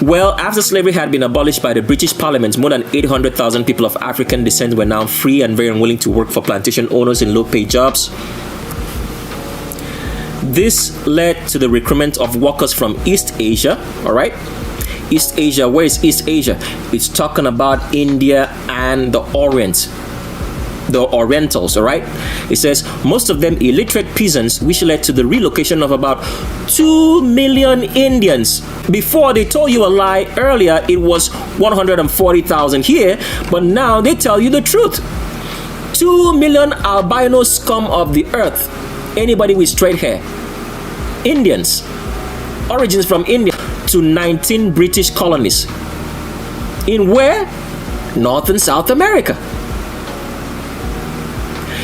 well, after slavery had been abolished by the British Parliament, more than 800,000 people of African descent were now free and very unwilling to work for plantation owners in low-paid jobs. This led to the recruitment of workers from East Asia, all right? East Asia, where is East Asia? It's talking about India and the Orient, the Orientals, all right? It says, most of them illiterate peasants, which led to the relocation of about 2 million Indians. Before, they told you a lie earlier, it was 140,000 here, but now they tell you the truth. 2 million albino scum of the earth. Anybody with straight hair. Indians. Origins from India to 19 British colonies. In where? North and South America.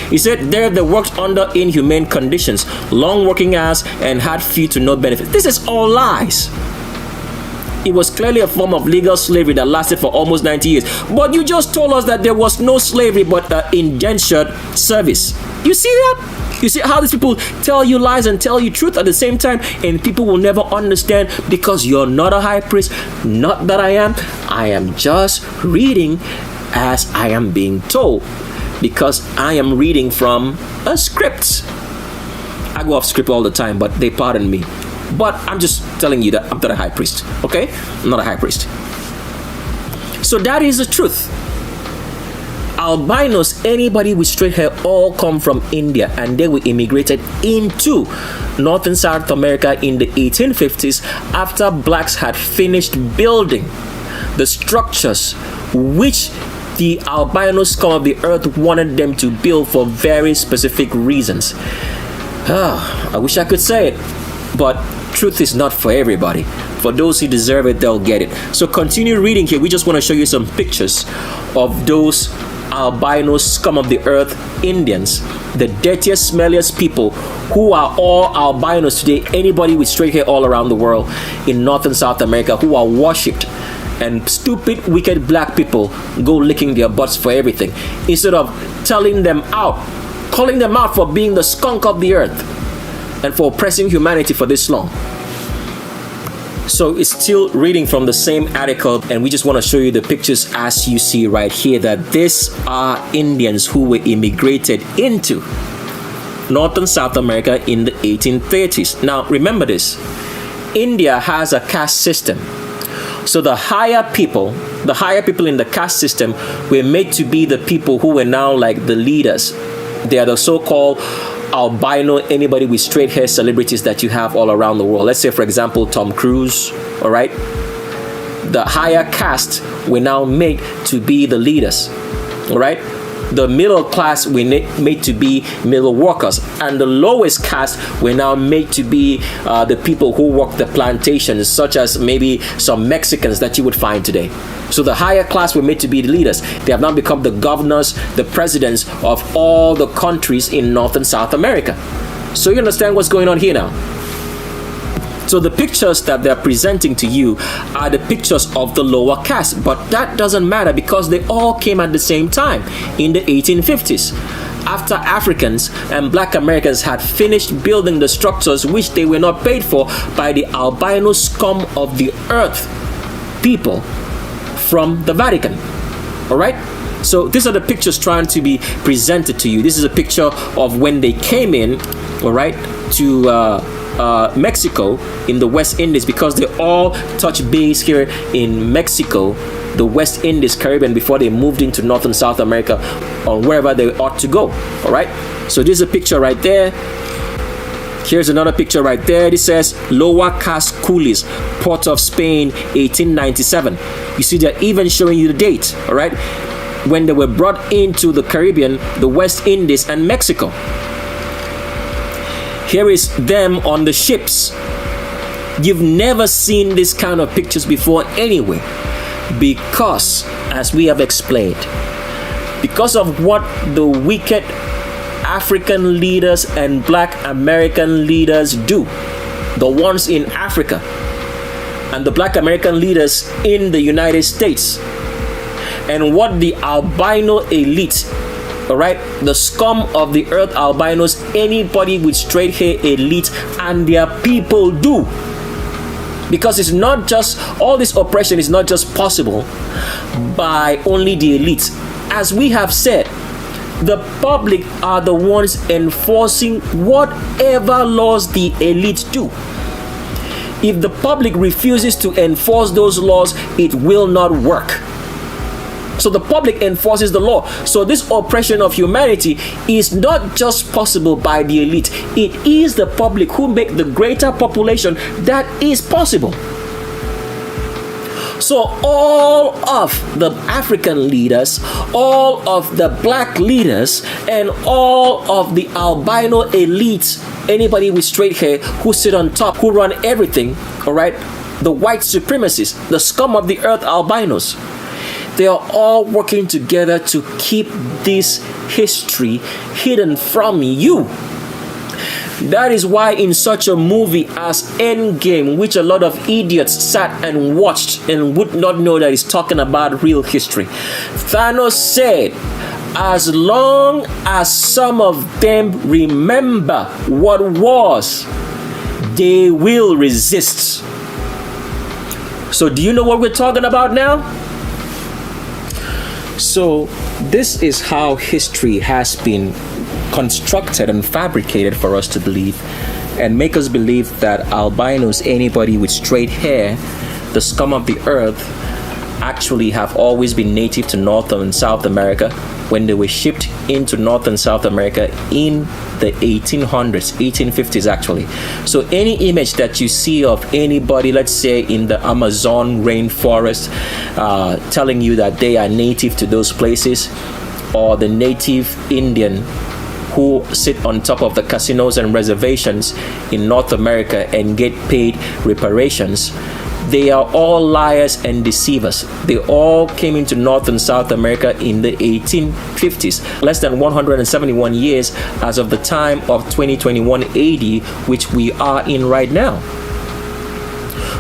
He said there they worked under inhumane conditions, long working hours, and had few to no benefits. This is all lies. It was clearly a form of legal slavery that lasted for almost 90 years. But you just told us that there was no slavery but indentured service. You see that? You see how these people tell you lies and tell you truth at the same time, and people will never understand because you're not a high priest. Not that I am. I am just reading as I am being told, because I am reading from a script. I go off script all the time, but they pardon me. But I'm just telling you that I'm not a high priest, okay? I'm not a high priest. So that is the truth. Albinos, anybody with straight hair, all come from India, and they were immigrated into North and South America in the 1850s after blacks had finished building the structures which the albino scum of the earth wanted them to build for very specific reasons. I wish I could say it, but truth is not for everybody. For those who deserve it, they'll get it. So continue reading here. We just want to show you some pictures of those albino scum of the earth Indians, the dirtiest, smelliest people who are all albinos today. Anybody with straight hair all around the world in North and South America who are worshipped, and stupid, wicked black people go licking their butts for everything instead of telling them out, calling them out for being the skunk of the earth and for oppressing humanity for this long. So it's still reading from the same article, and we just want to show you the pictures as you see right here, that these are Indians who were immigrated into North and South America in the 1830s. Now remember this, India has a caste system. So the higher people in the caste system were made to be the people who were now like the leaders. They are the so-called albino, anybody with straight hair celebrities that you have all around the world. Let's say, for example, Tom Cruise, all right? The higher caste were now made to be the leaders, all right? The middle class were made to be middle workers, and the lowest caste were now made to be the people who work the plantations, such as maybe some Mexicans that you would find today. So the higher class were made to be the leaders. They have now become the governors, the presidents of all the countries in North and South America. So you understand what's going on here now? So the pictures that they're presenting to you are the pictures of the lower caste, but that doesn't matter because they all came at the same time in the 1850s. After Africans and Black Americans had finished building the structures which they were not paid for by the albino scum of the earth people from the Vatican. All right? So these are the pictures trying to be presented to you. This is a picture of when they came in, all right, to Mexico in the West Indies, because they all touch base here in Mexico, the West Indies, Caribbean, before they moved into North and South America or wherever they ought to go. All right. So this is a picture right there. Here's another picture right there. This says Lower Caste Coolies, Port of Spain, 1897. You see, they're even showing you the date. All right, when they were brought into the Caribbean, the West Indies, and Mexico. Here is them on the ships. You've never seen this kind of pictures before anyway, because, as we have explained, because of what the wicked African leaders and Black American leaders do, the ones in Africa and the Black American leaders in the United States, and what the albino elite, all right, the scum of the earth albinos, anybody with straight hair elite and their people do. Because it's not just, all this oppression is not just possible by only the elite. As we have said, the public are the ones enforcing whatever laws the elite do. If the public refuses to enforce those laws, it will not work. So the public enforces the law. So this oppression of humanity is not just possible by the elite. It is the public who make the greater population that is possible. So all of the African leaders, all of the Black leaders, and all of the albino elites, anybody with straight hair who sit on top, who run everything, all right, the white supremacists, the scum of the earth albinos, they are all working together to keep this history hidden from you. That is why in such a movie as Endgame, which a lot of idiots sat and watched and would not know that it's talking about real history, Thanos said, as long as some of them remember what was, they will resist. So do you know what we're talking about now? So this is how history has been constructed and fabricated for us to believe, and make us believe that albinos, anybody with straight hair, the scum of the earth, actually have always been native to North and South America when they were shipped into North and South America in the 1850s actually. So any image that you see of anybody, let's say in the Amazon rainforest, telling you that they are native to those places, or the native Indian who sit on top of the casinos and reservations in North America and get paid reparations, they are all liars and deceivers. They all came into North and South America in the 1850s, less than 171 years as of the time of 2021 AD, which we are in right now.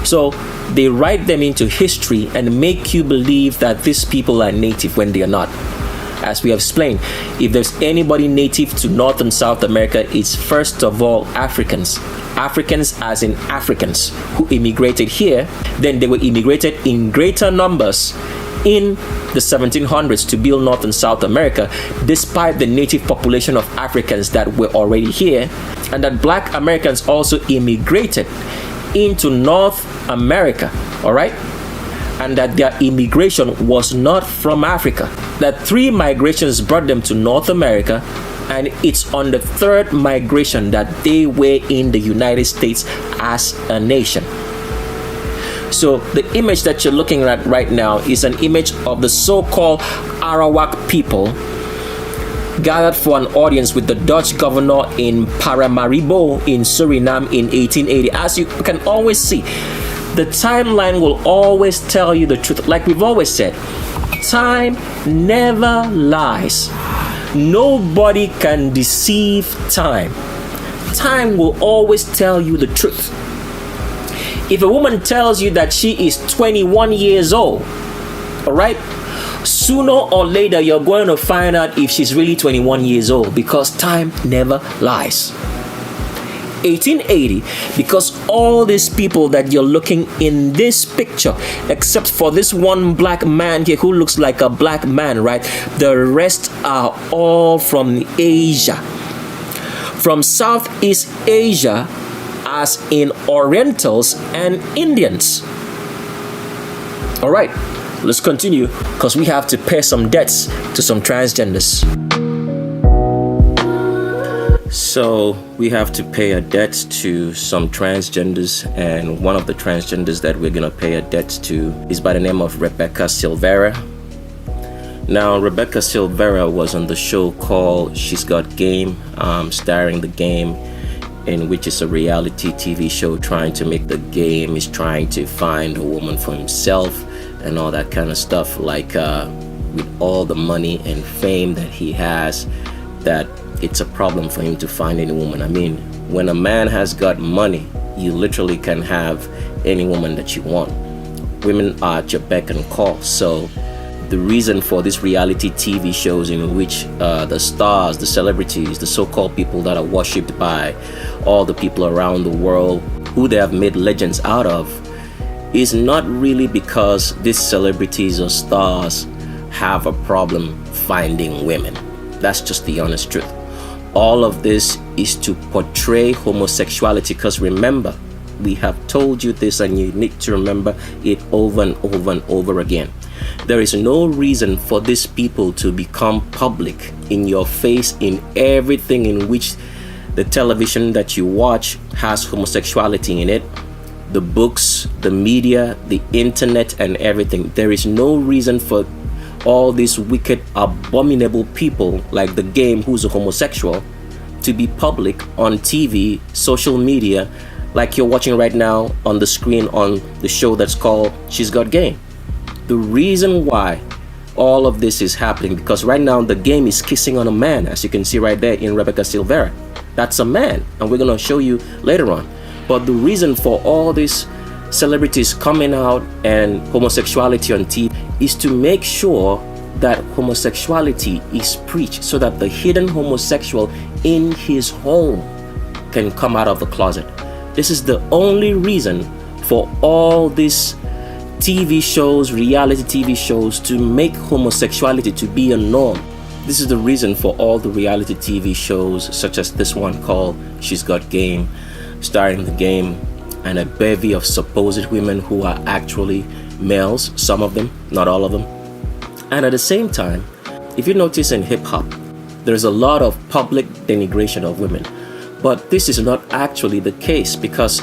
So they write them into history and make you believe that these people are native when they are not. As we have explained, if there's anybody native to North and South America, it's first of all Africans. Africans as in Africans who immigrated here. Then they were immigrated in greater numbers in the 1700s to build North and South America, despite the native population of Africans that were already here, and that Black Americans also immigrated into North America. All right. and that their immigration was not from Africa. That 3 migrations brought them to North America, and it's on the 3rd migration that they were in the United States as a nation. So the image that you're looking at right now is an image of the so-called Arawak people gathered for an audience with the Dutch governor in Paramaribo in Suriname in 1880. As you can always see, the timeline will always tell you the truth. Like we've always said, time never lies. Nobody can deceive time. Time will always tell you the truth. If a woman tells you that she is 21 years old, all right, sooner or later you're going to find out if she's really 21 years old, because time never lies. 1880, because all these people that you're looking in this picture, except for this one black man here who looks like a black man, right? The rest are all from Asia, from Southeast Asia, as in Orientals and Indians. All right, let's continue, because we have to pay some debts to some transgenders. So we have to pay a debt to some transgenders, and one of the transgenders that we're gonna pay a debt to is by the name of Rebecca Silvera. Now, Rebecca Silvera was on the show called She's Got Game, starring The Game, in which is a reality TV show trying to make the game is trying to find a woman for himself and all that kind of stuff. Like with all the money and fame that he has, that it's a problem for him to find any woman. I mean, when a man has got money, you literally can have any woman that you want. Women are at your beck and call. So the reason for these reality TV shows in which the stars, the celebrities, the so-called people that are worshipped by all the people around the world, who they have made legends out of, is not really because these celebrities or stars have a problem finding women. That's just the honest truth. All of this is to portray homosexuality, because remember, we have told you this and you need to remember it over and over and over again. There is no reason for these people to become public in your face in everything in which the television that you watch has homosexuality in it, the books, the media, the internet, and everything. There is no reason for all these wicked, abominable people like The Game, who's a homosexual, to be public on TV, social media, like you're watching right now on the screen on the show that's called She's Got Game. The reason why all of this is happening, because right now The Game is kissing on a man, as you can see right there in Rebecca Silvera. That's a man, and we're going to show you later on. But the reason for all these celebrities coming out and homosexuality on TV is to make sure that homosexuality is preached, so that the hidden homosexual in his home can come out of the closet. This is the only reason for all these TV shows, reality TV shows, to make homosexuality to be a norm. This is the reason for all the reality TV shows, such as this one called She's Got Game, starring The Game and a bevy of supposed women who are actually males, some of them, not all of them. And at the same time, if you notice in hip-hop, there's a lot of public denigration of women. But this is not actually the case, because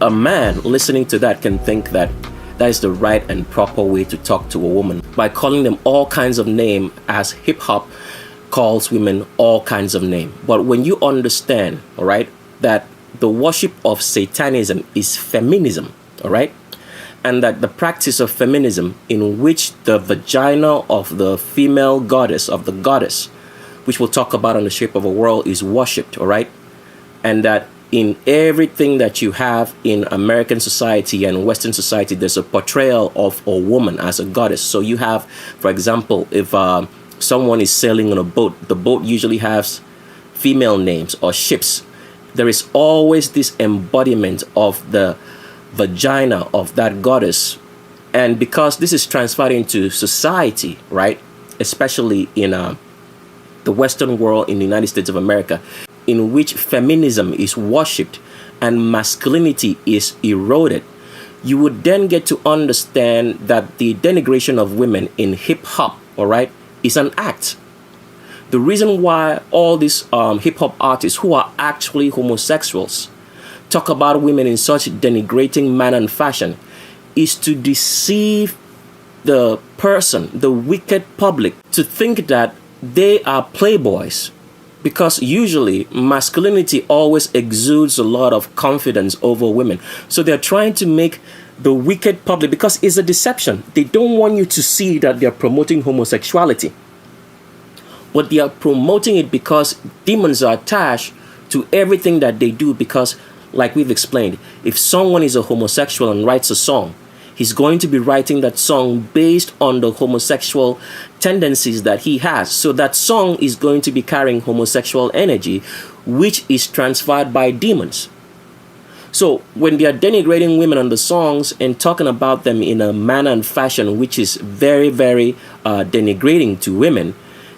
a man listening to that can think that that is the right and proper way to talk to a woman, by calling them all kinds of names, as hip-hop calls women all kinds of names. But when you understand, all right, that the worship of Satanism is feminism, all right, and that the practice of feminism, in which the vagina of the female goddess, of the goddess, which we'll talk about on The Shape of a World, is worshipped, all right, and that in everything that you have in American society and Western society, there's a portrayal of a woman as a goddess. So you have, for example, if someone is sailing on a boat, the boat usually has female names or ships. There is always this embodiment of the vagina of that goddess. And because this is transferred into society, right, especially in the Western world, in the United States of America, in which feminism is worshipped and masculinity is eroded, you would then get to understand that the denigration of women in hip hop, all right, is an act. The reason why all these hip hop artists who are actually homosexuals talk about women in such denigrating manner and fashion is to deceive the person, the wicked public, to think that they are playboys. Because usually masculinity always exudes a lot of confidence over women. So they're trying to make the wicked public, because it's a deception. They don't want you to see that they're promoting homosexuality. But they are promoting it because demons are attached to everything that they do. Because, like we've explained, if someone is a homosexual and writes a song, he's going to be writing that song based on the homosexual tendencies that he has. So that song is going to be carrying homosexual energy, which is transferred by demons. So when they are denigrating women on the songs and talking about them in a manner and fashion which is very, very denigrating to women,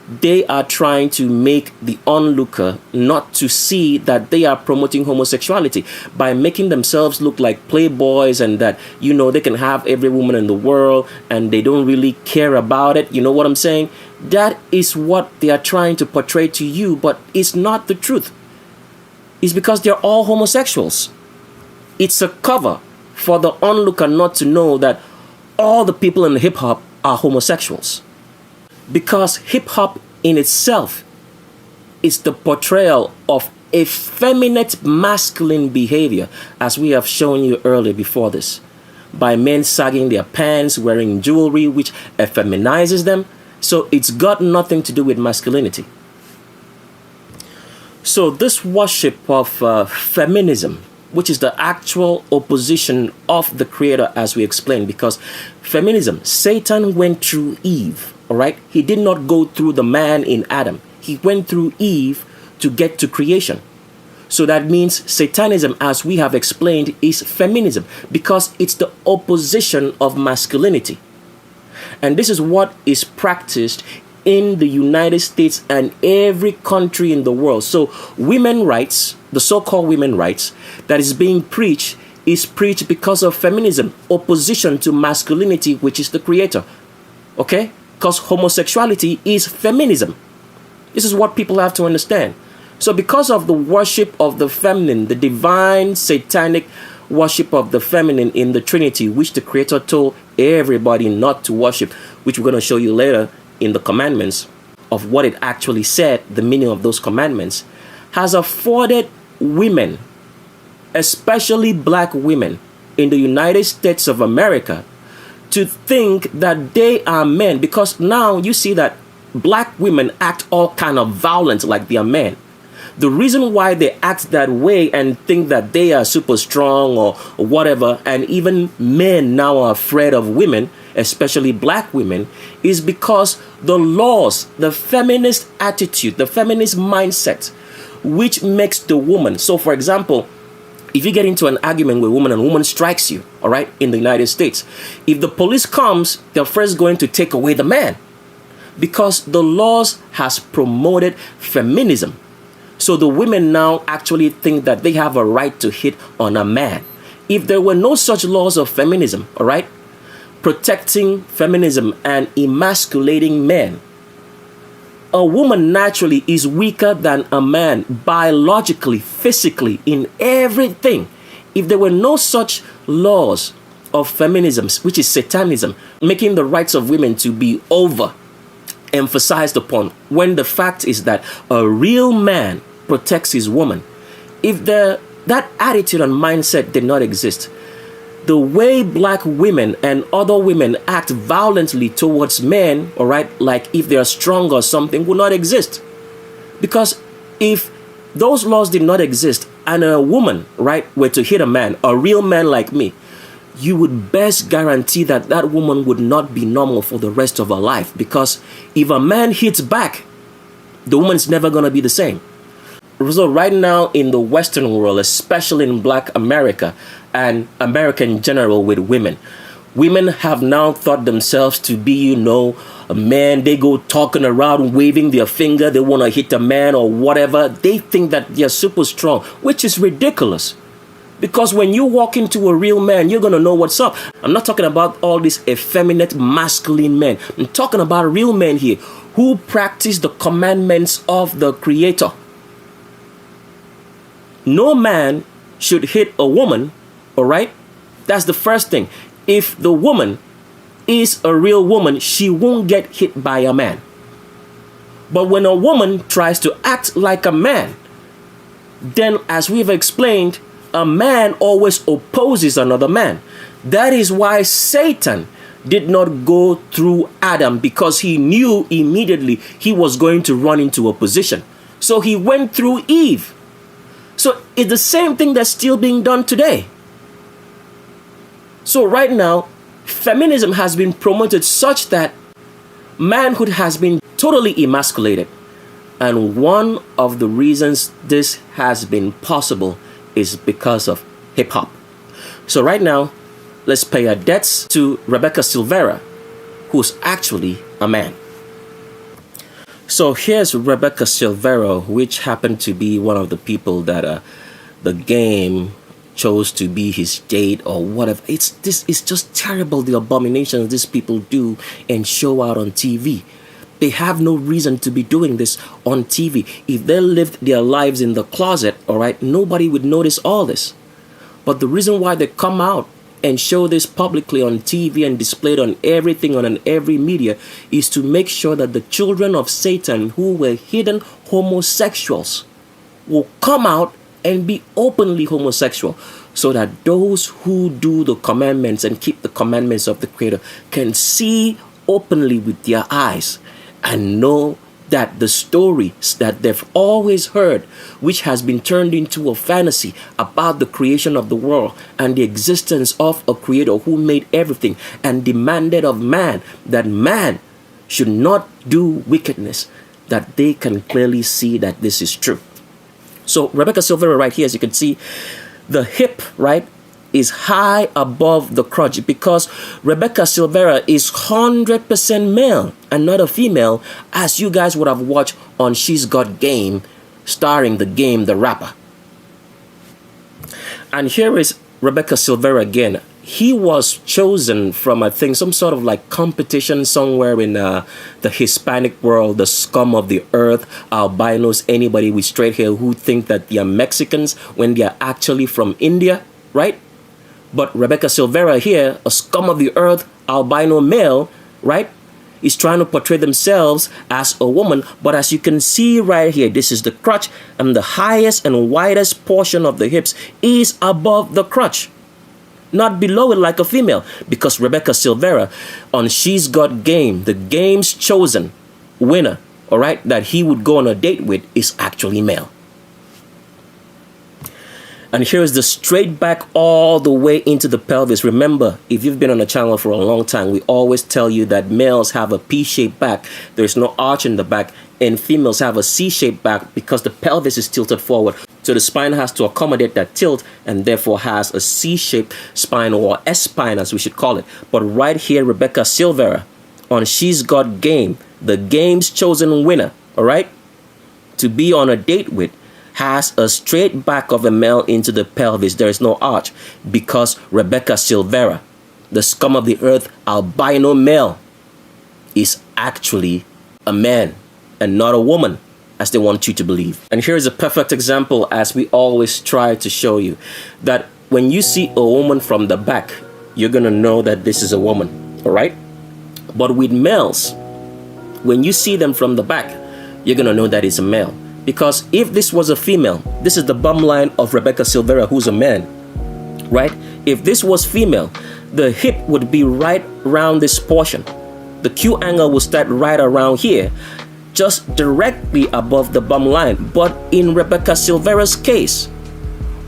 they are trying to make the onlooker not to see that they are promoting homosexuality by making themselves look like playboys, and that, you know, they can have every woman in the world and they don't really care about it. You know what I'm saying? That is what they are trying to portray to you, but it's not the truth. It's because they're all homosexuals. It's a cover for the onlooker not to know that all the people in hip hop are homosexuals. Because hip-hop in itself is the portrayal of effeminate masculine behavior, as we have shown you earlier before this, by men sagging their pants, wearing jewelry which effeminizes them. So it's got nothing to do with masculinity. So this worship of feminism, which is the actual opposition of the Creator, as we explained, because feminism, Satan went through Eve. All right. He did not go through the man in Adam. He went through Eve to get to creation. So that means Satanism, as we have explained, is feminism, because it's the opposition of masculinity. And this is what is practiced in the United States and every country in the world. So women's rights, the so-called women's rights that is being preached, is preached because of feminism, opposition to masculinity, which is the Creator. Okay? Because homosexuality is feminism. This is what people have to understand. So because of the worship of the feminine, the divine satanic worship of the feminine in the Trinity, which the Creator told everybody not to worship, which we're going to show you later in the commandments of what it actually said, the meaning of those commandments, has afforded women, especially black women in the United States of America, to think that they are men, because now you see that black women act all kind of violent like they are men. The reason why they act that way and think that they are super strong or whatever, and even men now are afraid of women, especially black women, is because the laws, the feminist attitude, the feminist mindset, which makes the woman. So for example, if you get into an argument with a woman and a woman strikes you, all right, in the United States, if the police comes, they're first going to take away the man, because the laws has promoted feminism. So the women now actually think that they have a right to hit on a man. If there were no such laws of feminism, all right, protecting feminism and emasculating men, a woman naturally is weaker than a man biologically, physically, in everything. If there were no such laws of feminism, which is satanism, making the rights of women to be emphasized upon, when the fact is that a real man protects his woman, if that attitude and mindset did not exist, the way black women and other women act violently towards men, all right, like if they are strong or something, would not exist. Because if those laws did not exist and a woman, right, were to hit a man, a real man like me, you would best guarantee that that woman would not be normal for the rest of her life. Because if a man hits back, the woman's never going to be the same. So right now in the Western world, especially in Black America and America in general with women have now thought themselves to be, a man. They go talking around, waving their finger. They want to hit a man or whatever. They think that they're super strong, which is ridiculous. Because when you walk into a real man, you're going to know what's up. I'm not talking about all these effeminate, masculine men. I'm talking about real men here who practice the commandments of the Creator. No man should hit a woman, all right? That's the first thing. If the woman is a real woman, she won't get hit by a man. But when a woman tries to act like a man, then as we've explained, a man always opposes another man. That is why Satan did not go through Adam, because he knew immediately he was going to run into opposition. So he went through Eve. So it's the same thing that's still being done today. So right now, feminism has been promoted such that manhood has been totally emasculated. And one of the reasons this has been possible is because of hip-hop. So right now, let's pay our debts to Rebecca Silvera, who's actually a man. So here's Rebecca Silvera, which happened to be one of the people that the game chose to be his date or whatever. It's just terrible, the abominations these people do and show out on TV. They have no reason to be doing this on TV. If they lived their lives in the closet, all right, nobody would notice all this. But the reason why they come out and show this publicly on TV and display it on everything, on every media, is to make sure that the children of Satan, who were hidden homosexuals, will come out and be openly homosexual, so that those who do the commandments and keep the commandments of the Creator can see openly with their eyes and know that the stories that they've always heard, which has been turned into a fantasy about the creation of the world and the existence of a Creator who made everything and demanded of man that man should not do wickedness, that they can clearly see that this is true. So Rebecca Silvera right here, as you can see, the hip, right, is high above the crotch, because Rebecca Silvera is 100% male and not a female, as you guys would have watched on She's Got Game, starring The Game, the rapper. And here is Rebecca Silvera again. He was chosen from, I think, some sort of like competition somewhere in the Hispanic world, the scum of the earth, albinos, anybody with straight hair who think that they are Mexicans when they are actually from India, right? But Rebecca Silvera here, a scum of the earth, albino male, right, is trying to portray themselves as a woman. But as you can see right here, this is the crotch, and the highest and widest portion of the hips is above the crotch, not below it like a female, because Rebecca Silvera on She's Got Game, the game's chosen winner, all right, that he would go on a date with, is actually male. And here's the straight back all the way into the pelvis. Remember, if you've been on the channel for a long time, we always tell you that males have a P-shaped back. There's no arch in the back. And females have a C-shaped back because the pelvis is tilted forward. So the spine has to accommodate that tilt and therefore has a C-shaped spine, or S-spine as we should call it. But right here, Rebecca Silvera on She's Got Game, the game's chosen winner, all right, to be on a date with, has a straight back of a male into the pelvis. There is no arch, because Rebecca Silvera, the scum of the earth, albino male, is actually a man and not a woman, as they want you to believe. And here is a perfect example, as we always try to show you, that when you see a woman from the back, you're gonna know that this is a woman, all right? But with males, when you see them from the back, you're gonna know that it's a male. Because if this was a female, this is the bum line of Rebecca Silvera, who's a man, right? If this was female, the hip would be right around this portion. The Q angle will start right around here, just directly above the bum line. But in Rebecca Silvera's case,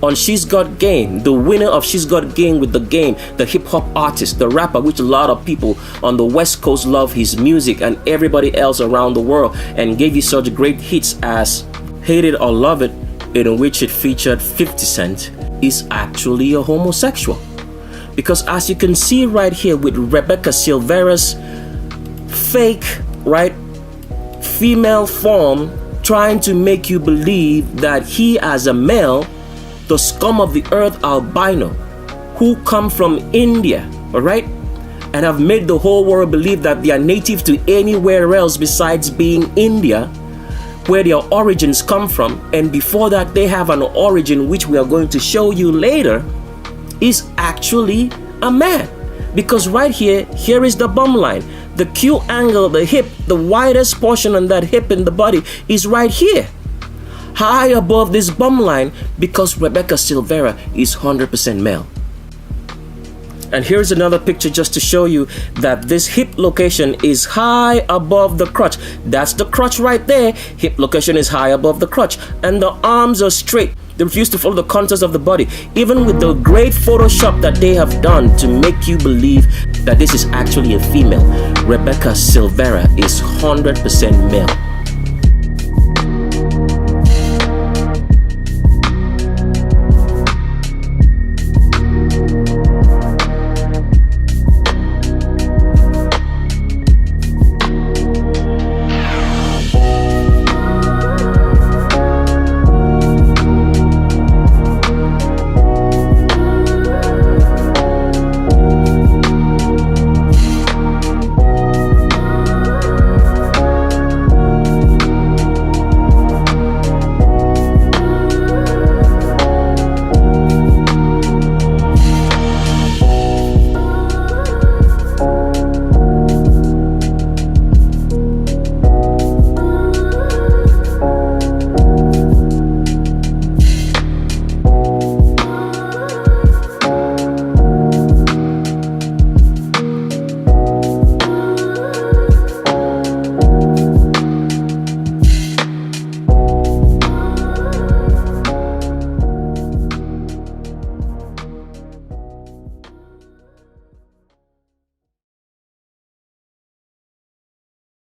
on She's Got Game, the winner of She's Got Game with the game, the hip-hop artist, the rapper, which a lot of people on the West Coast love his music, and everybody else around the world, and gave you such great hits as Hate It or Love It, in which it featured 50 Cent, is actually a homosexual. Because as you can see right here with Rebecca Silvera's fake, right, female form, trying to make you believe that he as a male the scum of the earth albino who come from India, all right, and have made the whole world believe that they are native to anywhere else besides being India, where their origins come from, and before that they have an origin which we are going to show you later, is actually a man. Because right here is the bum line. The Q angle, the hip, the widest portion on that hip in the body is right here, high above this bum line, because Rebecca Silvera is 100% male. And here's another picture just to show you that this hip location is high above the crotch. That's the crotch right there. Hip location is high above the crotch. And the arms are straight. They refuse to follow the contours of the body. Even with the great Photoshop that they have done to make you believe that this is actually a female, Rebecca Silvera is 100% male.